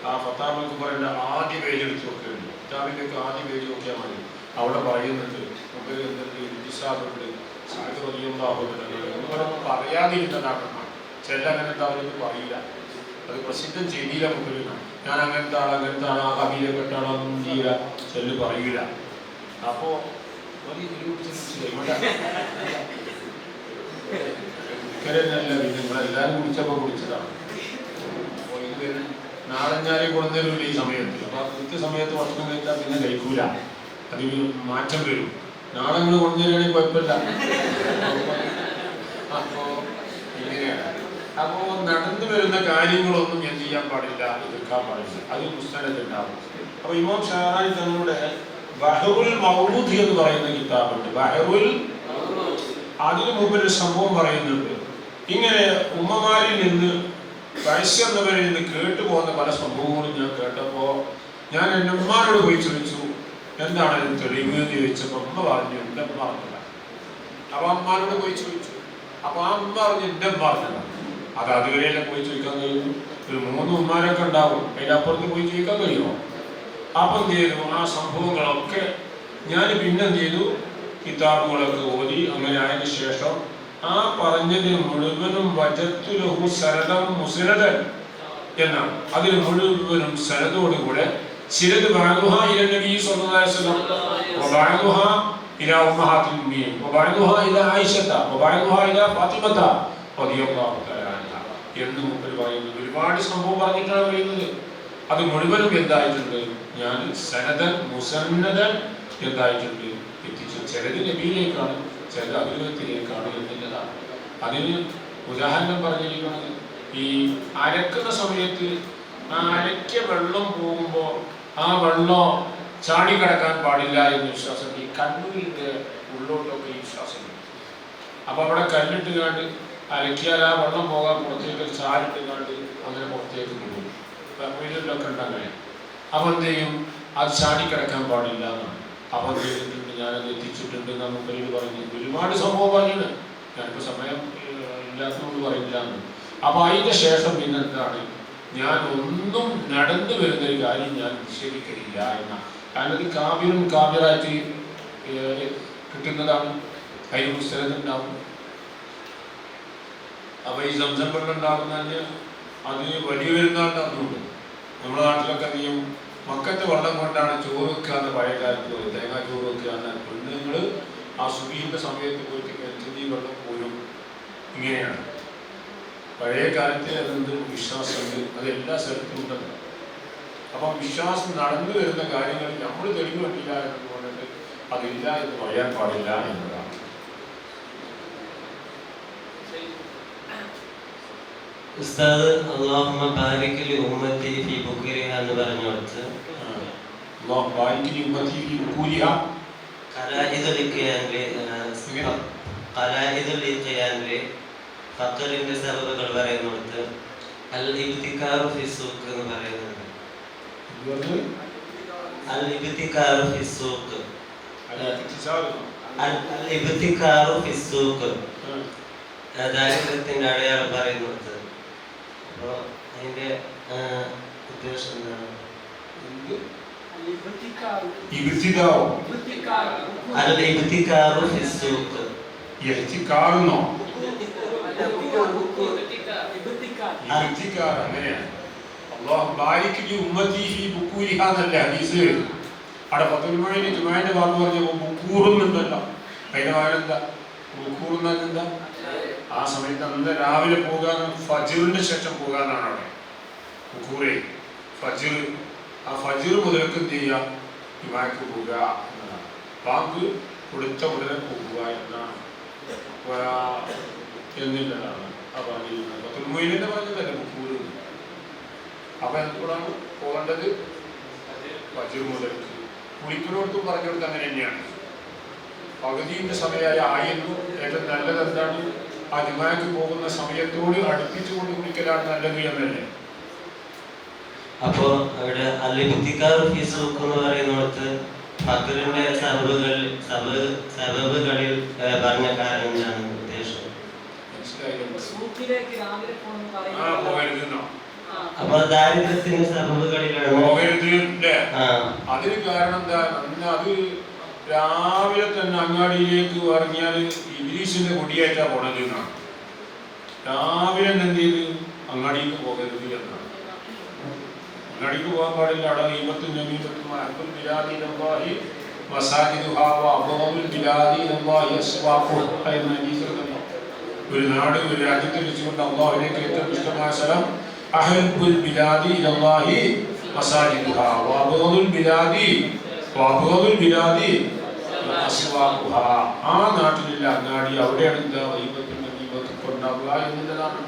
Speaker 1: ആ ഫതാവൽ കുബറയുടെ ആദ്യ പേജ് എടുത്ത് നോക്കേണ്ടി, കിതാബിലേക്ക് ആദ്യ പേജ് നോക്കിയാൽ മതി. അവിടെ പറയുന്നുണ്ട് മൂപ്പര് എന്തുണ്ട്, ഇന്തിസാബുണ്ട് സഅദ് റളിയല്ലാഹു അൻഹു പറയാതിരുന്നതാണ്. ചില അങ്ങനത്തെ അവരൊന്നും പറയില്ല, അത് പ്രസിദ്ധം ചെയ്തില്ല മൂപ്പര്. ഞാൻ അങ്ങനത്തെ ആൾ അങ്ങനത്തെ ആൾ ആ കബീലപ്പെട്ടാളൊന്നും ചെയ്യില്ല, ചെല്ലു പറയില്ല. അപ്പോ ഇക്കരല്ല, നിങ്ങളെല്ലാവരും കുടിച്ചപ്പോൾ കുടിച്ചതാണ്. അപ്പോൾ ഇത് നാളഞ്ഞാലും കൊടുന്നേരില്ല ഈ സമയത്ത്. അപ്പോൾ കൃത്യസമയത്ത് ഭക്ഷണം കഴിച്ചാൽ പിന്നെ കഴിക്കൂല, അതിൽ മാറ്റം വരും. നാളെ നിങ്ങൾ കൊടുന്നേരാണെങ്കിൽ കുഴപ്പമില്ല. അപ്പോൾ ഇങ്ങനെയാണ്. അപ്പോൾ നടന്നു വരുന്ന കാര്യങ്ങളൊന്നും എന്ത് ചെയ്യാൻ പാടില്ല, എതിർക്കാൻ പാടില്ല. അത് പുസ്തകത്തിലുണ്ടാവും. അപ്പോൾ ഇമാം ഷഹറാനി തങ്ങളുടെ ബഹറുൽ മൗദൂദ് എന്ന് പറയുന്ന കിതാബുണ്ട്. ബഹറുൽ, അതിന് മുമ്പ് ഒരു സംഭവം പറയുന്നുണ്ട്. ഇങ്ങനെ ഉമ്മമാരിൽ നിന്ന് വയസ്സെന്നവരിൽ നിന്ന് കേട്ടുപോകുന്ന പല സംഭവങ്ങളും ഞാൻ കേട്ടപ്പോൾ ഞാൻ എൻ്റെ ഉമ്മാനോട് പോയി ചോദിച്ചു, എന്താണ് ഇതിന് തെളിവ് എന്ന് ചോദിച്ചപ്പോൾ ഉമ്മ പറഞ്ഞു എൻ്റെ അമ്മ പറഞ്ഞില്ല. അപ്പോൾ അമ്മാനോട് പോയി ചോദിച്ചു. അപ്പോൾ ആ ഉമ്മ പറഞ്ഞു എൻ്റെ അമ്മ പറഞ്ഞില്ല. അത് അതുവരെയെല്ലാം പോയി ചോദിക്കാൻ കഴിയുന്നു. ഒരു 3 ഉമ്മാരൊക്കെ ഉണ്ടാവും, അതിൻ്റെ അപ്പുറത്ത് പോയി ചോദിക്കാൻ കഴിയുമോ? അപ്പം എന്ത് ചെയ്തു, ആ സംഭവങ്ങളൊക്കെ ഞാൻ പിന്നെ എന്ത് ചെയ്തു, കിതാബുകളൊക്കെ ഓതി. അങ്ങനെ ആയതിനു ശേഷം ആ പറഞ്ഞത് മുഴുവനും വജത്തുലഹു സനദം മുസ്നദൻ എന്നാണ്. അതിൽ മുഴുവനും സനദോടുകൂടെ ചിലത് ബഅദുഹ ഇല നബി സ്വല്ലല്ലാഹു അലൈഹി വസല്ലം വബഅദുഹ ഇല ഉമ്മഹാത്തുൽ മുഅ്മിനീൻ വബഅദുഹ ഇല ആയിഷത വബഅദുഹ ഇല ഫാത്തിമത റളിയല്ലാഹു തആല അൻഹ എന്ന് മുമ്പ് പറയുന്നത്. ഒരുപാട് സംഭവം പറഞ്ഞിട്ടാണ് പറയുന്നത്. അത് മുഴുവനും എന്തായിട്ടുണ്ട്, ഞാൻ സനദൻ മുസന്നദൻ എന്തായിട്ടുണ്ട് എത്തിച്ചു. ചിലത് നബിയിലേക്കാണ്, ചിലത് അഭിനയത്തിലേക്കാണ് എന്നുള്ളതാണ്. അതിന് ഉദാഹരണം പറഞ്ഞിരിക്കുന്നത്, ഈ അരക്കുന്ന സമയത്ത് ആ അരയ്ക്ക വെള്ളം പോകുമ്പോൾ ആ വെള്ളം ചാടിക്കിടക്കാൻ പാടില്ല എന്ന് വിശ്വാസം ഈ കണ്ണൂരിൻ്റെ ഉള്ളോട്ടൊക്കെ ഈ വിശ്വാസം. അപ്പോൾ അവിടെ കല്ലിട്ട് കാണ്ട് അലക്കിയാൽ ആ വെള്ളം പോകാൻ പുറത്തേക്ക് ചാലിട്ട് കാണ്ട് അങ്ങനെ പുറത്തേക്ക് പോകും. വീട്ടിലൊക്കെ ഉണ്ട് അങ്ങനെ. അപ്പോൾ എന്ത് ചെയ്യും, അത് ചാടിക്കിടക്കാൻ പാടില്ല എന്നാണ്. അപ്പോൾ എന്ത് ചെയ്തിട്ടുണ്ട്, ഞാനത് എത്തിച്ചിട്ടുണ്ട് നമുക്ക് പറഞ്ഞു. ഒരുപാട് സംഭവം പറഞ്ഞത് ഞാനിപ്പോൾ സമയം ഇല്ലാത്തതുകൊണ്ട് പറയില്ല എന്ന്. അപ്പോൾ അതിൻ്റെ ശേഷം പിന്നെന്താണ്, ഞാൻ ഒന്നും നടന്നു വരുന്ന ഒരു കാര്യം ഞാൻ നിഷേധിക്കലില്ല എന്നാണ്. കാരണം ഇത് കാവ്യനും കാവ്യരായിട്ട് കിട്ടുന്നതാണ്. അതിന് പുസ്തകം ഉണ്ടാവും. അപ്പോൾ ഈ സംസം വെള്ളം ഉണ്ടാകുന്നതിന് അത് വലിയ പെരുന്നാളിൻ്റെ അന്നുണ്ട്. നമ്മുടെ നാട്ടിലൊക്കെ അധികം മക്കത്തെ വെള്ളം കൊണ്ടാണ് ചോറ് വെക്കുക എന്ന് പഴയ കാലത്ത്. തേങ്ങാ ചോറ് വെക്കുക എന്നാൽ പെണ്ണുങ്ങൾ ആ സുബീഹിൻ്റെ സമയത്ത് പോയിട്ട് കിണറ്റിൻ്റെ വെള്ളം പോലും ഇങ്ങനെയാണ്. പഴയ കാലത്ത് അതെന്ത് വിശ്വാസമുണ്ട്, അതെല്ലാ സ്ഥലത്തും ഉണ്ടെന്ന്. അപ്പം വിശ്വാസം നടന്നു വരുന്ന കാര്യങ്ങൾ നമ്മൾ തെളിവ് പറ്റില്ല എന്ന് പറഞ്ഞിട്ട് അതില്ല എന്ന് പറയാൻ പാടില്ല എന്നതാണ്.
Speaker 3: ഉസ്താദ് അല്ലാഹുമ്മ ബാരിക് ലി ഉമ്മത്തി ഫീ ബുക്രിഹ എന്ന് പറഞ്ഞു കൊടുത്ത്
Speaker 1: അല്ലാഹു ബാരിക് ലി ഉമ്മത്തി ഫീ ബുക്രിഹ
Speaker 3: ഖലായിദുൽ ഖിയാനിലെ ഫഖറിന്റെ സബബുകൾ പറയുന്നിടത്ത് അൽ ഇബ്തികാറു ഫി സൂഖ് എന്ന് പറയുന്നുണ്ട്. അൽ ഇബ്തികാറു ഫി സൂഖ്, അൽ ഇബ്തികാറു ഫി സൂഖ് ദാരിദ്ര്യത്തിന്റെ അടയാളം പറയുന്നത്. അപ്പോൾ അതിന്റെ ഉദ്ദേശം എന്താണ്? അൽ ഇബ്തികാറു ഫി സൂഖ്,
Speaker 1: ഇഹ്തികാറെന്നോ അങ്ങനെയാണ്. അല്ലാഹു ബാരിക് ലി ഉമ്മത്തി ഫീ ബുക്കൂരിഹ എന്നല്ല ഹദീസ്. അവിടെ ഫത്ഹുൽ ജുമാഇന്റെ വാക്ക് പറഞ്ഞപ്പോൾ ബുക്കൂറുന്നുണ്ടല്ലോ. അതിന്റെ വാക്കെന്താ? ബുക്കൂർ എന്താ? ആ സമയത്ത് അന്ന് രാവിലെ പോകാൻ ഫജ്റിന്റെ ശേഷം പോകാന്നാണ് അവിടെ ബുക്കൂറെ. ഫജ്ർ, ആ ഫജ്ർ മുതൽക്ക് എന്ത് ചെയ്യുക, ജുമാക്ക് പോകുക എന്നതാണ്. ബാങ്ക് കൊടുത്ത ഉടനെ പോകുക എന്നാണ് എന്നില്ലതാണ് ആ പറഞ്ഞിരുന്നത്. ഫത്ഹുൽ പറഞ്ഞതല്ലേ ബുക്കൂർ. അപ്പൊ എന്തുകൊണ്ടാണ് പോകേണ്ടത്? ഫജ്ർ മുതൽക്ക്. കുളിക്കുന്നിടത്തും പറഞ്ഞു കൊടുത്ത് അങ്ങനെ തന്നെയാണ്. പകുതിയുടെ സമയമായ ആയിരുന്നു ഏറ്റവും നല്ലത്. എന്താണ്? ആ ജുമാക്ക് പോകുന്ന സമയത്തോട് അടുപ്പിച്ചുകൊണ്ട് കുളിക്കലാണ് നല്ലത് എന്നല്ലേ.
Speaker 3: അപ്പോ അവിടെ അൽ-ഇബ്തികാറു ഫീ സൂഖ് എന്ന് പറയുന്നിടത്ത് ഫഖറിന്റെ സബബുകളിൽ പറഞ്ഞ കാരണം എന്താണ് ഉദ്ദേശം? അപ്പൊ ദാരിദ്ര്യത്തിന്റെ സബബുകളിലാണ്
Speaker 1: അതിന് കാരണം എന്താ? അത് രാവിലെ തന്നെ അങ്ങാടിയിലേക്ക് ഇറങ്ങിയാൽ ഇബ്ലീസിന്റെ കൊടിയേറ്റാ പോണത് എന്നാണ്. രാവിലെ എന്ത് ചെയ്ത് അങ്ങാടിക്ക് പോകരുത് എന്നാണ്. അങ്ങാടിക്ക് പോകാൻ പാടില്ല. അവിടെ ഈമത്തും നമീമത്തും അഹ്ബുൽ ബിലാദി ഇലല്ലാഹി മസാജിദുഹാ വഅബ്ഗദുൽ ബിലാദി ഇലല്ലാഹി അസ്വാഖുഹ എന്ന ഹദീസിൽ തന്നെ ഒരു നാട്, ഒരു രാജ്യത്തെ വെച്ചുകൊണ്ട് അല്ലാഹുവിലേക്ക് ഏറ്റവും ഇഷ്ടമായ സ്ഥലം അഹ്ബുൽ ബിലാദി ഇലല്ലാഹി മസാജിദുഹാ വഅബ്ഗദുൽ ബിലാദി അസ്വാഖുഹ. ആ നാട്ടിലുള്ള അങ്ങാടി അവിടെയാണ് എന്താ ഈമത്തും നമീമത്തും ഉണ്ടാവുക എന്നുള്ളതാണ്.